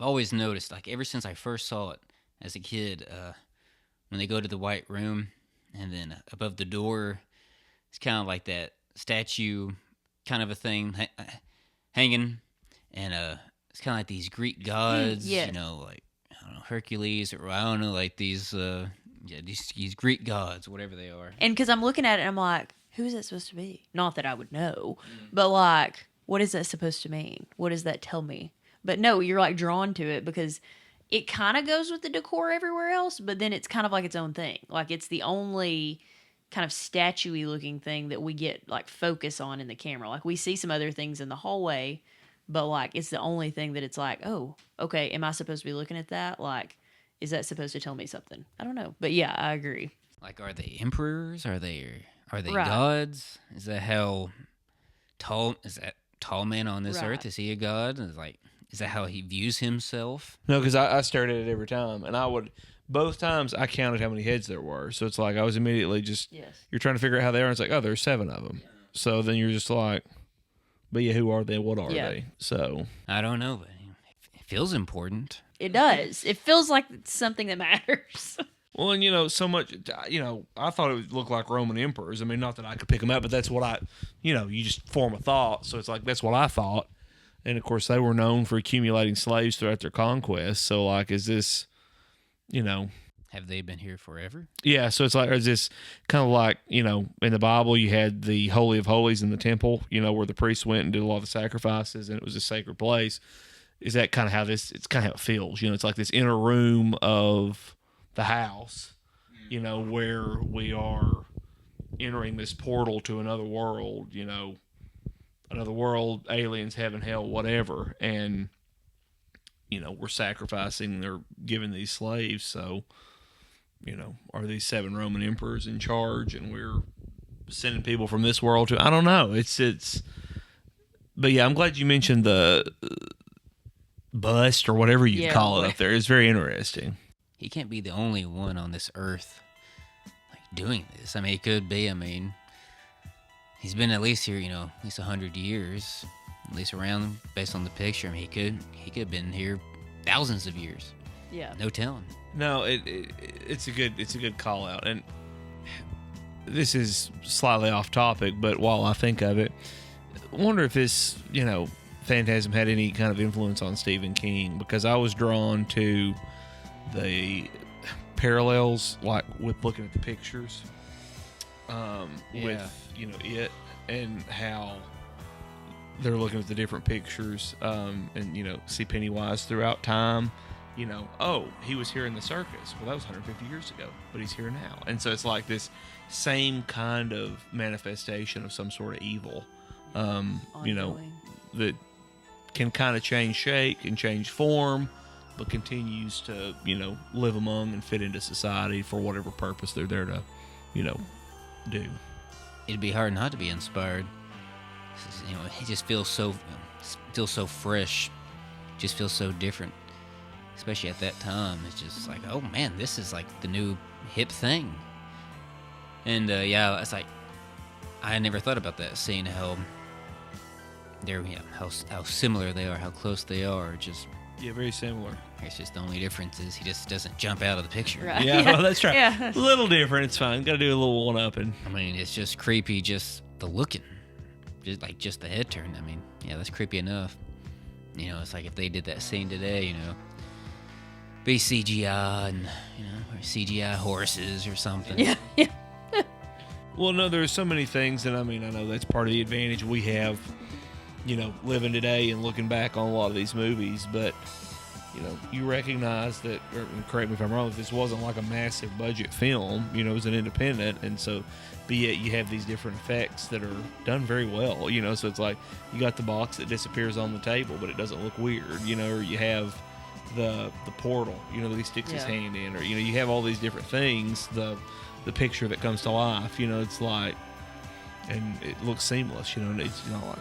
always noticed, ever since I first saw it as a kid, when they go to the White Room, and then above the door, it's kind of like that statue kind of a thing hanging, and it's kind of like these Greek gods, yeah. I don't know, Hercules, or I don't know, like these Greek gods, whatever they are. And because I'm looking at it, I'm like, who is that supposed to be? Not that I would know, but what is that supposed to mean? What does that tell me? But no, you're drawn to it because it kind of goes with the decor everywhere else, but then it's kind of like its own thing. It's the only kind of statue-y looking thing that we get focus on in the camera. We see some other things in the hallway, but it's the only thing that it's oh, okay, am I supposed to be looking at that? Is that supposed to tell me something? I don't know. But yeah, I agree. Are they emperors? Are they Right. gods? Is that how tall man on this earth? Is he a god? Is that how he views himself? No, because I stared at it every time, and both times I counted how many heads there were. So it's I was immediately you're trying to figure out how they are, and it's there's 7 of them. So then you're just but yeah, who are they? What are they? So I don't know, but it feels important. It does. It feels like it's something that matters. Well, and so much, I thought it would look like Roman emperors. I mean, not that I could pick them up, but that's what you just form a thought. So it's that's what I thought. And of course, they were known for accumulating slaves throughout their conquest. So is this, Have they been here forever? Yeah. So it's is this kind of in the Bible, you had the Holy of Holies in the temple, where the priests went and did a lot of the sacrifices, and it was a sacred place. Is that kind of how it's kind of how it feels? It's this inner room of the house, where we are entering this portal to another world, another world, aliens, heaven, hell, whatever. And, we're sacrificing or giving these slaves. So, are these 7 Roman emperors in charge and we're sending people from this world to, I don't know. But yeah, I'm glad you mentioned the bust or whatever you call it up there. It's very interesting. He can't be the only one on this earth doing this. I mean, it could be. I mean, he's been at least here, at least 100 years, at least around based on the picture. I mean, he could have been here thousands of years. Yeah. No telling. No, it's a good call out, and this is slightly off topic, but while I think of it, I wonder if this, Phantasm had any kind of influence on Stephen King, because I was drawn to the parallels with looking at the pictures with it, and how they're looking at the different pictures and see Pennywise throughout time, he was here in the circus, well, that was 150 years ago, but he's here now. And so it's this same kind of manifestation of some sort of evil, that can kind of change shape and change form, but continues to, live among and fit into society for whatever purpose they're there to, do. It'd be hard not to be inspired. It just feels so fresh, just feels so different, especially at that time. It's just oh man, this is the new hip thing. And it's I never thought about that, seeing how they're how similar they are, how close they are. Just very similar. It's just the only difference is he just doesn't jump out of the picture. Right. Yeah, well, that's right. Yeah. A little different. It's fine. Got to do a little one-upping. I mean, it's just creepy, just the looking. Just the head turn. I mean, yeah, that's creepy enough. It's if they did that scene today, be CGI and or CGI horses or something. Yeah. Well, no, there's so many things, and I mean, I know that's part of the advantage we have, living today and looking back on a lot of these movies, but, you recognize that, or correct me if I'm wrong, if this wasn't like a massive budget film, it was an independent, and so, but yet you have these different effects that are done very well, so it's like, you got the box that disappears on the table, but it doesn't look weird, or you have the portal, that he sticks his hand in, or, you have all these different things, the picture that comes to life, it's like, and it looks seamless, and it's not like,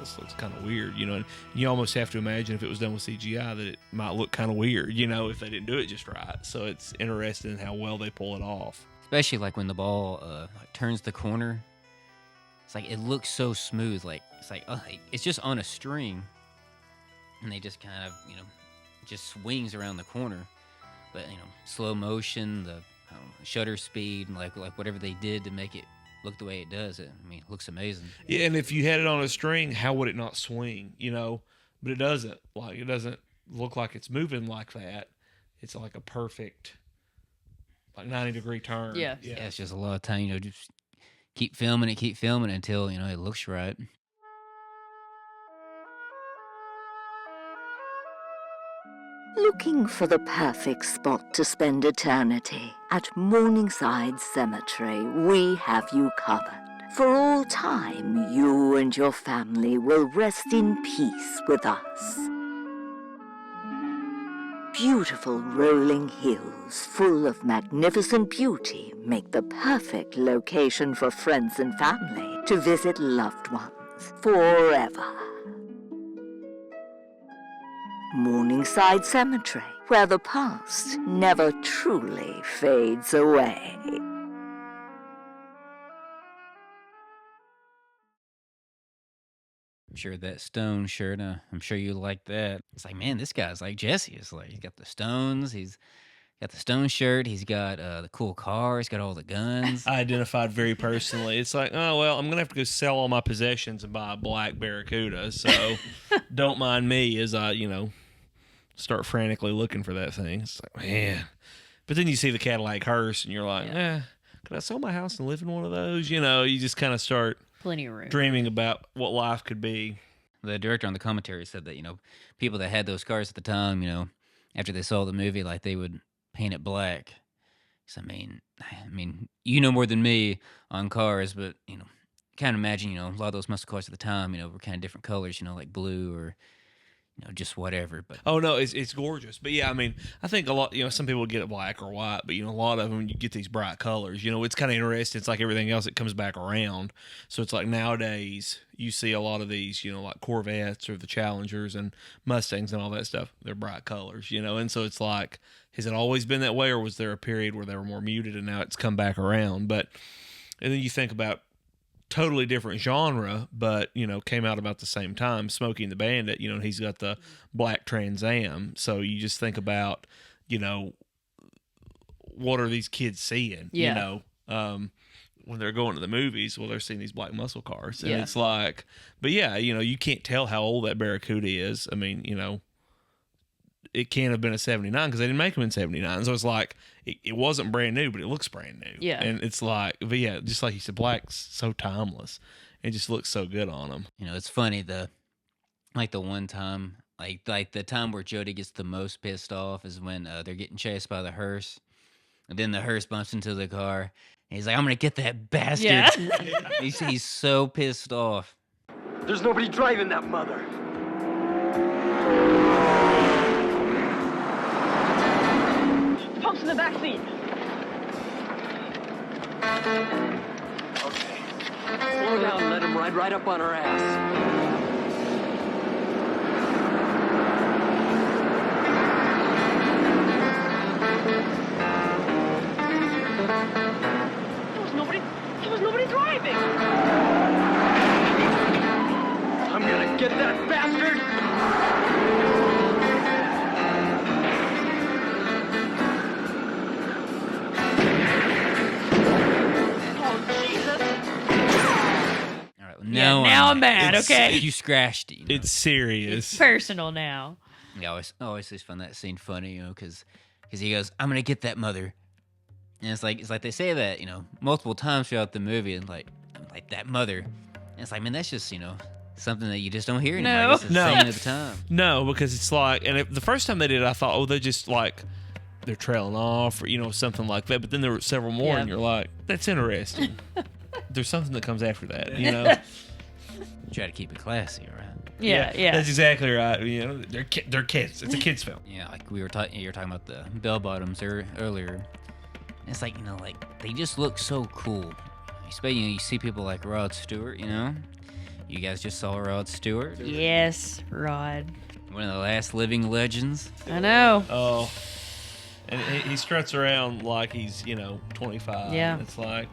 this looks kind of weird, and you almost have to imagine if it was done with CGI that it might look kind of weird, if they didn't do it just right. So it's interesting in how well they pull it off. Especially like when the ball turns the corner. It's like it looks so smooth, it's just on a string, and they just kind of just swings around the corner, but slow motion, the shutter speed, and like whatever they did to make it look the way it does, it looks amazing. Yeah, and if you had it on a string, how would it not swing? But it doesn't. Like, it doesn't look like it's moving like that. It's like a perfect, 90-degree turn. Yeah, it's just a lot of time. Just keep filming it until it looks right. Looking for the perfect spot to spend eternity? At Morningside Cemetery, we have you covered. For all time, you and your family will rest in peace with us. Beautiful rolling hills full of magnificent beauty make the perfect location for friends and family to visit loved ones forever. Morningside Cemetery, where the past never truly fades away. I'm sure that stone shirt, I'm sure you like that. It's like, man, this guy's like Jesse. It's like, he's got the stones, he's got the stone shirt, he's got the cool car, he's got all the guns. I identified very personally. It's like, oh, well, I'm going to have to go sell all my possessions and buy a black Barracuda, so don't mind me as I, start frantically looking for that thing. It's like, man. But then you see the Cadillac hearse, and you're like, could I sell my house and live in one of those? You just kind of start plenty of room dreaming about what life could be. The director on the commentary said that, people that had those cars at the time, after they saw the movie, like, they would paint it black. So, I mean, you know more than me on cars, but, kind of imagine, a lot of those muscle cars at the time, were kind of different colors, like blue or, just whatever. But oh no, it's gorgeous. But yeah, I think a lot, some people get it black or white, but a lot of them, you get these bright colors. It's kind of interesting. It's like everything else, it comes back around. So it's like nowadays you see a lot of these, like Corvettes or the Challengers and Mustangs and all that stuff. They're bright colors, and so it's like, has it always been that way, or was there a period where they were more muted and now it's come back around? But and then you think about totally different genre, but came out about the same time. Smokey and the Bandit, he's got the black Trans Am. So you just think about, what are these kids seeing? When they're going to the movies, well, they're seeing these black muscle cars, and it's like, but yeah, you can't tell how old that Barracuda is. It can't have been a 79 because they didn't make them in 79. So it's like, it wasn't brand new, but it looks brand new. Yeah. And it's like, but yeah, just like you said, black's so timeless. It just looks so good on them. It's funny, the one time, like the time where Jody gets the most pissed off is when they're getting chased by the hearse. And then the hearse bumps into the car. And he's like, I'm going to get that bastard. Yeah. He's so pissed off. There's nobody driving that mother. Pumps in the back seat. Okay. Slow down and let him ride right up on our ass. There was nobody driving. I'm gonna get that bastard. Now I'm mad, okay? You scratched it. It's serious. It's personal now. Yeah, I always just find that scene funny, you know, because he goes, "I'm gonna get that mother," and it's like they say that, you know, multiple times throughout the movie, and like that mother, and it's like, man, that's just, you know, something that you just don't hear anymore. I guess it's saying at the time. No, because it's like, and the first time they did it, I thought, oh, they just like they're trailing off, or you know, something like that. But then there were several more, and you're like, that's interesting. There's something that comes after that, you know. Try to keep it classy, right? Yeah. That's exactly right. You know, they're kids. It's a kids film. Yeah, like you were talking about the bell bottoms earlier. And it's like, you know, like they just look so cool. Especially, you know, you see people like Rod Stewart. You know, you guys just saw Rod Stewart. Yes, Rod. One of the last living legends. I know. Oh, and he struts around like he's, you know, 25. Yeah. It's like,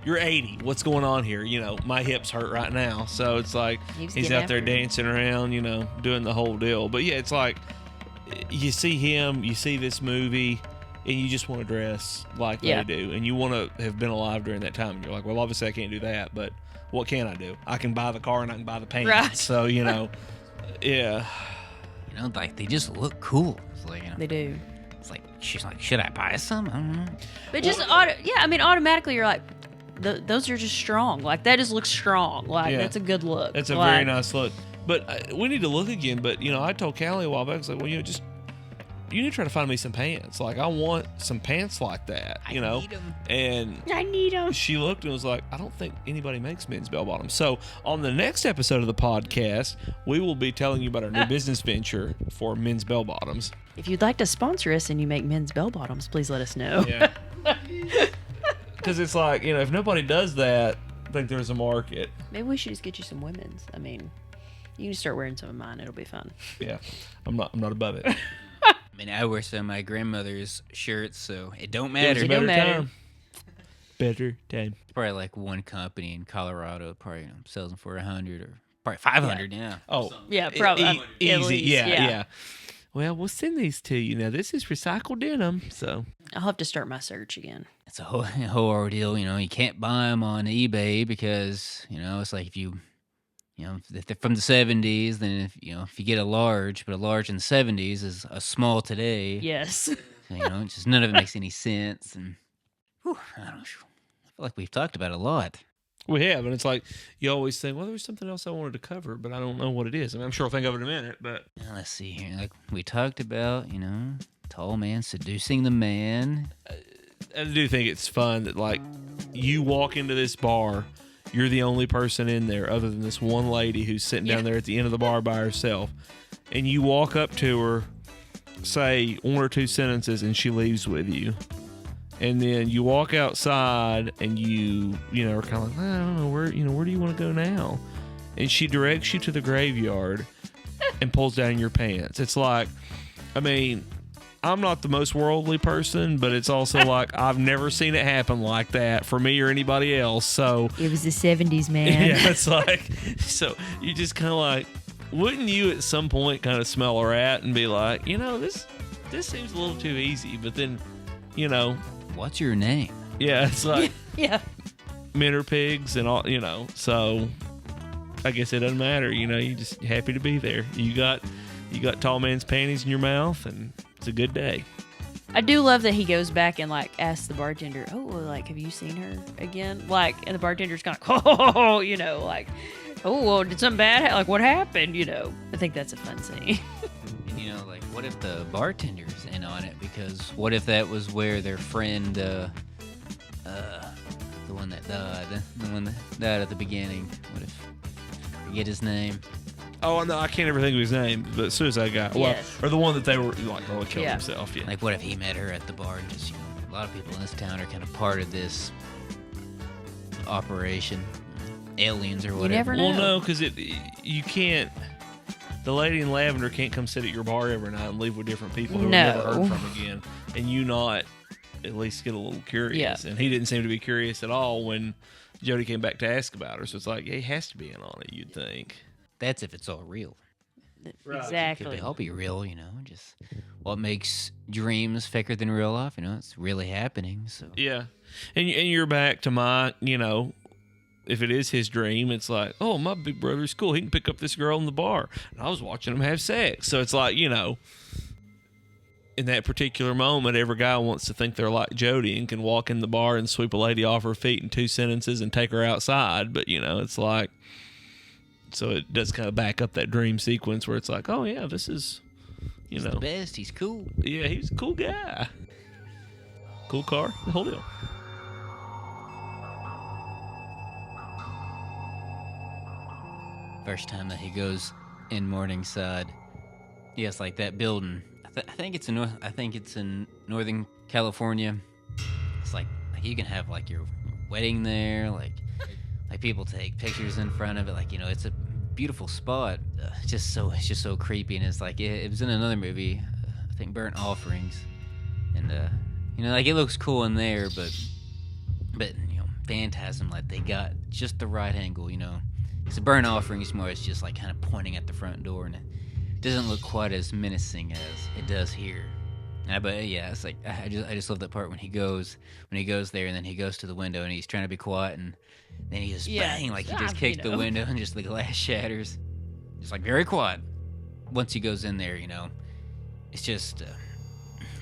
you're 80. What's going on here? You know, my hips hurt right now. So it's like he's out there dancing around, you know, doing the whole deal. But yeah, it's like you see him, you see this movie, and you just want to dress like they do. And you want to have been alive during that time. And you're like, well, obviously I can't do that, but what can I do? I can buy the car and I can buy the pants. Right. So, you know, yeah. You know, like they just look cool. It's like, you know, They do. It's like, she's like, should I buy some? I don't know. But just automatically you're like, those are just strong. Like that just looks strong. Like that's a good look. That's a very nice look. But we need to look again. But you know, I told Callie a while back, I was like, well, you know, you need to try to find me some pants. Like I want some pants like that. You know, need 'em. And I need them. She looked and was like, I don't think anybody makes men's bell bottoms. So on the next episode of the podcast, we will be telling you about our new business venture for men's bell bottoms. If you'd like to sponsor us and you make men's bell bottoms, please let us know. Yeah. Because it's like, you know, if nobody does that, I think there's a market. Maybe we should just get you some women's. I mean, you can start wearing some of mine. It'll be fun. Yeah, I'm not above it. I mean, I wear some of my grandmother's shirts, so it don't matter. It don't matter. Better time. Probably like one company in Colorado probably, you know, sells them for $100 or probably $500. Yeah. Oh, yeah, probably easy. Yeah. Well, we'll send these to you. Now, this is recycled denim, so I'll have to start my search again. It's a whole ordeal. You know, you can't buy them on eBay because, you know, it's like if you know, if they're from the 70s, then if you get a large, but a large in the 70s is a small today. Yes. So, you know, just none of it makes any sense. And I don't know. I feel like we've talked about it a lot. we have. And it's like, you always think, well, there's something else I wanted to cover, but I don't know what it is. I mean, I'm sure I'll think of it in a minute, but... Now, let's see here. Like, we talked about, you know, tall man seducing the man. I do think it's fun that, like, you walk into this bar, you're the only person in there other than this one lady who's sitting down there at the end of the bar by herself. And you walk up to her, say one or two sentences, and she leaves with you. And then you walk outside and you know, are kind of like, I don't know, where do you want to go now? And she directs you to the graveyard and pulls down your pants. It's like, I mean, I'm not the most worldly person, but it's also like I've never seen it happen like that for me or anybody else. So it was the 70s, man. Yeah, it's like, so you just kind of like, wouldn't you at some point kind of smell a rat and be like, you know, this seems a little too easy, but then, you know, what's your name? Yeah, it's like, yeah, men are pigs and all, you know, so I guess it doesn't matter, you know, you're just happy to be there. You got tall man's panties in your mouth and it's a good day. I do love that he goes back and like asks the bartender, oh, well, like, have you seen her again? Like, and the bartender's kind of, oh, you know, like, oh, well, did something bad happen? Like, what happened? You know, I think that's a fun scene. And, you know, like, what if the bartender's in on it? Because what if that was where their friend, the one that died at the beginning? What if, forget his name? Oh, no, I can't ever think of his name, but Suicide Guy. Well, Yes. or the one that they were like, oh, he killed himself. Yeah. Like, what if he met her at the bar and just, you know, a lot of people in this town are kind of part of this operation, aliens or whatever. You never know. Well, no, because you can't. The lady in lavender can't come sit at your bar every night and leave with different people who No. have never heard from again, and you not at least get a little curious. Yeah. And he didn't seem to be curious at all when Jody came back to ask about her. So it's like, yeah, he has to be in on it. You'd think. That's if it's all real. Exactly. Could all be real, you know. Just what makes dreams faker than real life, you know. It's really happening. So Yeah, and you're back to my, you know, if it is his dream, it's like, oh, my big brother's cool. He can pick up this girl in the bar. And I was watching him have sex. So it's like, you know, in that particular moment, every guy wants to think they're like Jody and can walk in the bar and sweep a lady off her feet in 2 sentences and take her outside. But, you know, it's like, so it does kind of back up that dream sequence where it's like, oh, yeah, this is, you know. He's the best. He's cool. Yeah, he's a cool guy. Cool car. The whole deal. First time that he goes in Morningside, yes, like that building. I think it's in Northern California. It's like you can have like your wedding there, like people take pictures in front of it. Like, you know, it's a beautiful spot. It's just so creepy, and it's like it was in another movie, I think Burnt Offerings, and you know, like it looks cool in there, but you know, Phantasm, like they got just the right angle, you know. Because the Burnt Offerings more is just like kind of pointing at the front door, and it doesn't look quite as menacing as it does here. But yeah, it's like I just love that part when he goes there, and then he goes to the window and he's trying to be quiet, and then he just bang, like he just kicks the window and just the glass shatters, just like very quiet. Once he goes in there, you know, it's just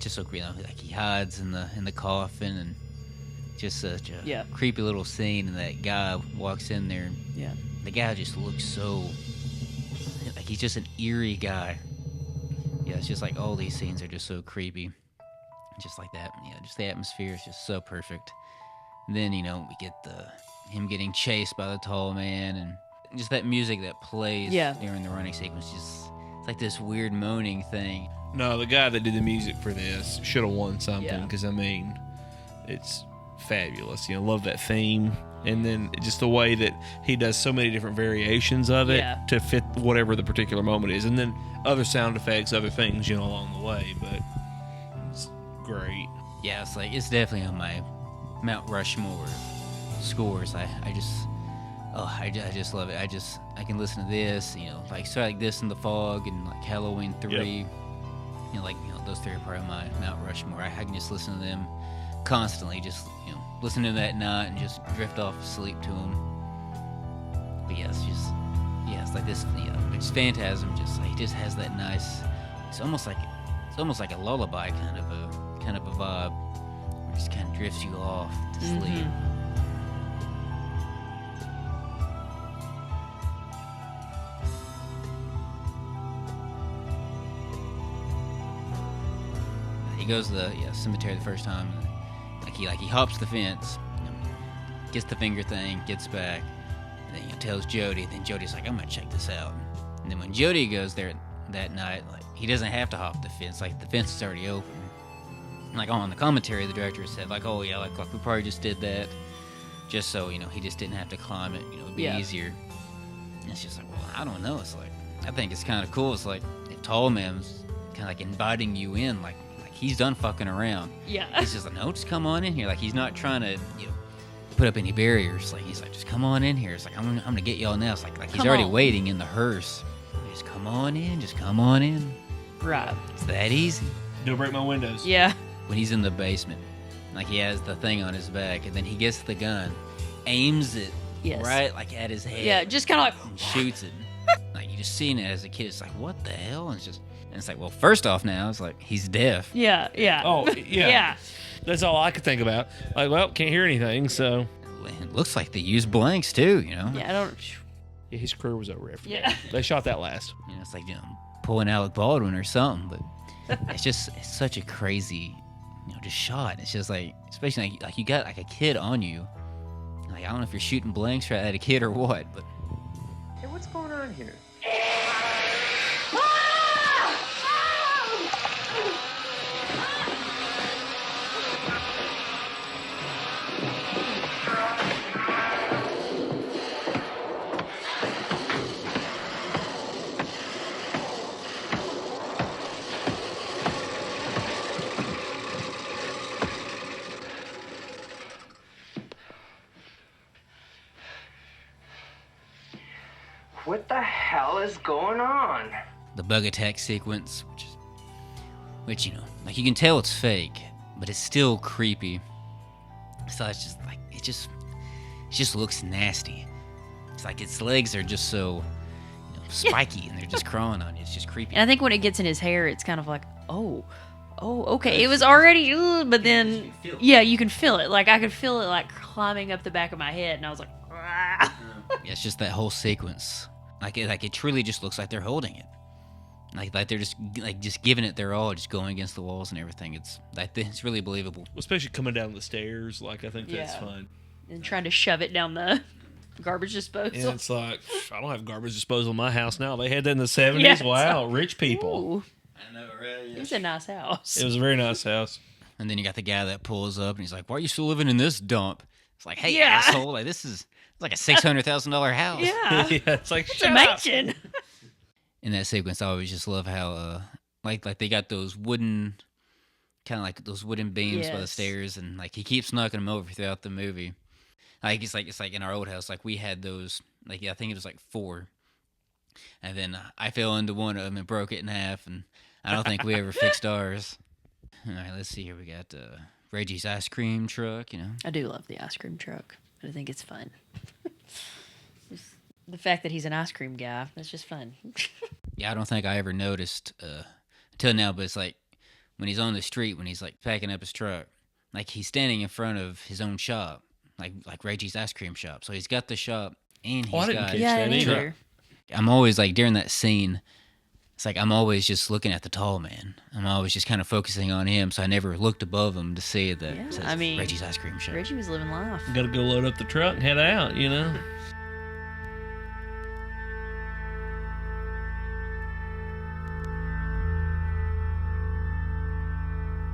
so creepy. You know, like he hides in the coffin, and just such a creepy little scene. And that guy walks in there, and the guy just looks so like he's just an eerie guy. Yeah, it's just like all these scenes are just so creepy. Just like that. Yeah, just the atmosphere is just so perfect. And then, you know, we get him getting chased by the tall man, and just that music that plays during the running sequence. Just it's like this weird moaning thing. No, the guy that did the music for this should have won something, because I mean, it's fabulous. You know, love that theme. And then just the way that he does so many different variations of it to fit whatever the particular moment is. And then other sound effects, other things, you know, along the way. But it's great. Yeah, it's definitely on my Mount Rushmore scores. I just love it. I can listen to this, you know, like this in The Fog and like Halloween 3. Yep. You know, those three are part of my Mount Rushmore. I can just listen to them constantly, just, you know, listen to them at night and just drift off to sleep to them. But yeah, it's like this, it's Phantasm. He just has that nice. It's almost like a lullaby kind of a vibe, where it just kind of drifts you off to sleep. He goes to the cemetery the first time. He hops the fence, you know, gets the finger thing, gets back, and then tells Jody. Then Jody's like, I'm gonna check this out. And then when Jody goes there that night, like he doesn't have to hop the fence. Like the fence is already open. Like on the commentary, the director said like, oh yeah, like we probably just did that, just so you know he just didn't have to climb it. You know, it'd be easier. And it's just like, well, I don't know. It's like I think it's kind of cool. It's like the tall man's kind of like inviting you in, like he's done fucking around. Yeah. He's just like, no, just come on in here. Like he's not trying to, you know, put up any barriers. Like he's like, just come on in here. It's like I'm gonna get y'all now. It's like he's already waiting in the hearse. Just come on in. Just come on in. Right. It's that easy. Don't break my windows. Yeah. When he's in the basement, like he has the thing on his back, and then he gets the gun, aims it right like at his head. Yeah, just kind of like and shoots it. Like you just seeing it as a kid. It's like, what the hell? And it's like, well, first off now, it's like, he's deaf. Yeah. Oh, yeah. Yeah. That's all I could think about. Like, well, can't hear anything, so. It looks like they used blanks, too, you know? Yeah, I don't. Yeah, his career was over after that. They shot that last. You know, it's like, you know, pulling Alec Baldwin or something, but it's such a crazy, you know, just shot. It's just like, especially like you got like a kid on you. Like, I don't know if you're shooting blanks right at a kid or what, but. Hey, what's going on here? What the hell is going on? The bug attack sequence, which you know, like you can tell it's fake, but it's still creepy. So it's just like it's just looks nasty. It's like its legs are just so spiky and they're just crawling on you. It's just creepy. And I think when it gets in his hair, it's kind of like, oh, okay. It was already, but then, yeah, you can feel it. Like, I could feel it, like, climbing up the back of my head, and I was like, ah. Yeah, it's just that whole sequence. Like it truly just looks like they're holding it. Like they're just giving it their all, just going against the walls and everything. It's really believable. Especially coming down the stairs. Like, I think that's fun. And trying to shove it down the garbage disposal. And it's like, I don't have garbage disposal in my house now. They had that in the 70s. Yeah, wow, rich people. Ooh. I know, right? It's a nice house. It was a very nice house. And then you got the guy that pulls up and he's like, "Why are you still living in this dump?" It's like, "Hey, Yeah. asshole! Like it's like a $600,000 house." Yeah, yeah, it's like it's a mansion. In that sequence, I always just love how like they got those wooden, kind of like those wooden beams by the Yes. stairs, and like he keeps knocking them over throughout the movie. Like it's like in our old house, like we had those, like I think it was like 4, and then I fell into one of them and broke it in half, and I don't think we ever fixed ours. All right, let's see here. We got Reggie's ice cream truck. I do love the ice cream truck, but I think it's fun. Just the fact that he's an ice cream guy, that's just fun. Yeah, I don't think I ever noticed until now, but it's like when he's on the street, when he's like packing up his truck, like he's standing in front of his own shop, like Reggie's ice cream shop. So he's got the shop and he's I didn't got catch that either. I'm always like during that scene, it's like I'm always just looking at the tall man. I'm always just kind of focusing on him, so I never looked above him to see that it says Reggie's ice cream shop. Reggie was living life. You gotta go load up the truck and head out,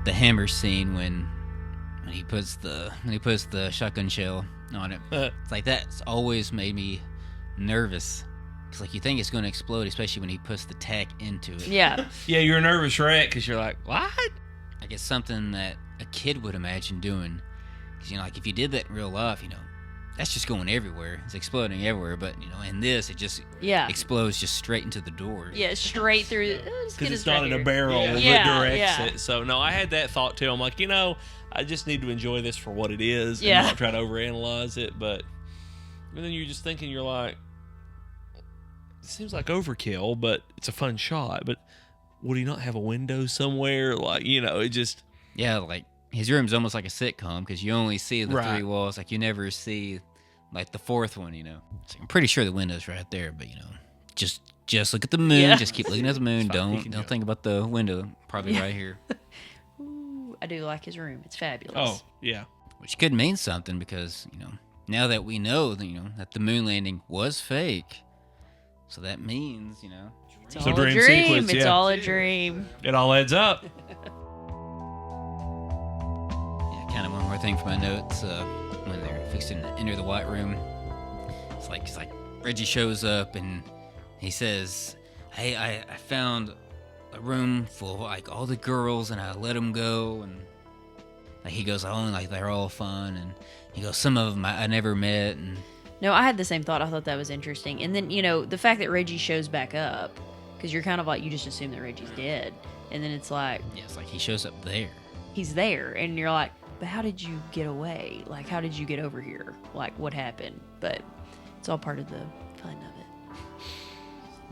The hammer scene when he puts the shotgun shell on it. It's like that's always made me nervous. It's like you think it's going to explode, especially when he puts the tack into it. Yeah. Yeah, you're a nervous wreck because you're like, what? Like it's something that a kid would imagine doing. Because, like if you did that in real life, that's just going everywhere. It's exploding everywhere. But, in this, it just explodes just straight into the door. Yeah, straight through. Because it's not in a barrel that directs it. So, no, I had that thought too. I'm like, I just need to enjoy this for what it is and not try to overanalyze it. But then you're just thinking, you're like, it seems like overkill, but it's a fun shot. But would he not have a window somewhere? Like, it just... Yeah, like his room's almost like a sitcom because you only see the 3 walls. Like you never see like the 4th one, So I'm pretty sure the window's right there, but just look at the moon. Yeah. Just keep looking at the moon. Don't think about the window. Probably right here. Ooh, I do like his room. It's fabulous. Oh, yeah. Which could mean something because, now that we know, that the moon landing was fake. So that means, It's all a dream sequence. It's all a dream. It all adds up. Yeah, kind of one more thing for my notes. When they're fixing to enter the white room, it's like Reggie shows up and he says, "Hey, I found a room full of like all the girls and I let them go." And like he goes on like they're all fun, and he goes, "Some of them I never met." And No, I had the same thought. I thought that was interesting. And then, the fact that Reggie shows back up, because you're kind of like, you just assume that Reggie's dead. And then it's like... Yeah, it's like he shows up there. He's there. And you're like, but how did you get away? Like, how did you get over here? Like, what happened? But it's all part of the fun of it.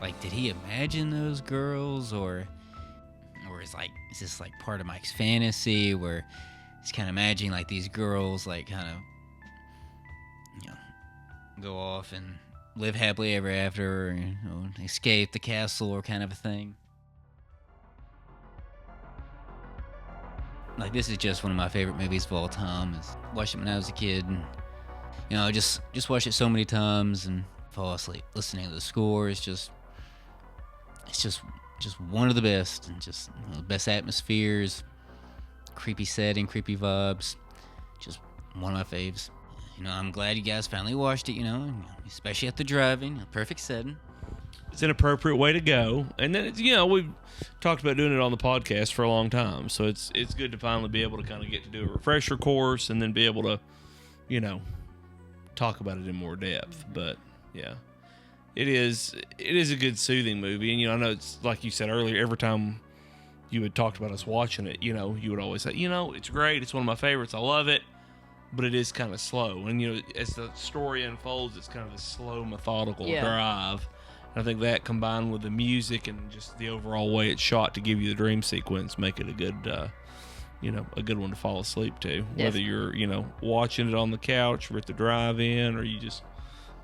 Like, did he imagine those girls? Or is this like part of Mike's fantasy where he's kind of imagining like these girls like kind of... go off and live happily ever after, or escape the castle, or kind of a thing. Like this is just one of my favorite movies of all time. I watched it when I was a kid, and I just watched it so many times and fall asleep listening to the score. It's just one of the best, and just the best atmospheres, creepy setting, creepy vibes. Just one of my faves. I'm glad you guys finally watched it, especially at the drive-in, a perfect setting. It's an appropriate way to go. And then, we've talked about doing it on the podcast for a long time. So it's good to finally be able to kind of get to do a refresher course and then be able to, talk about it in more depth. But, yeah, it is a good soothing movie. And, I know it's like you said earlier, every time you had talked about us watching it, you would always say, it's great. It's one of my favorites. I love it. but it is kind of slow. And, you know, as the story unfolds, it's kind of a slow, methodical drive. And I think that combined with the music and just the overall way it's shot to give you the dream sequence make it a good, a good one to fall asleep to. Yes. Whether you're, watching it on the couch or at the drive-in, or you just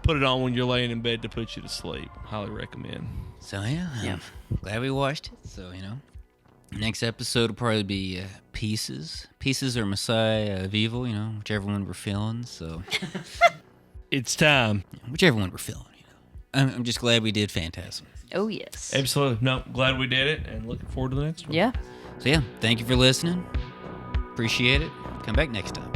put it on when you're laying in bed to put you to sleep. Highly recommend. So, I'm glad we watched it. So, next episode will probably be Pieces. Pieces or Messiah of Evil, whichever one we're feeling. So, it's time. Whichever one we're feeling, I'm just glad we did Phantasm. Oh, yes. Absolutely. No, glad we did it, and looking forward to the next one. Yeah. So, thank you for listening. Appreciate it. Come back next time.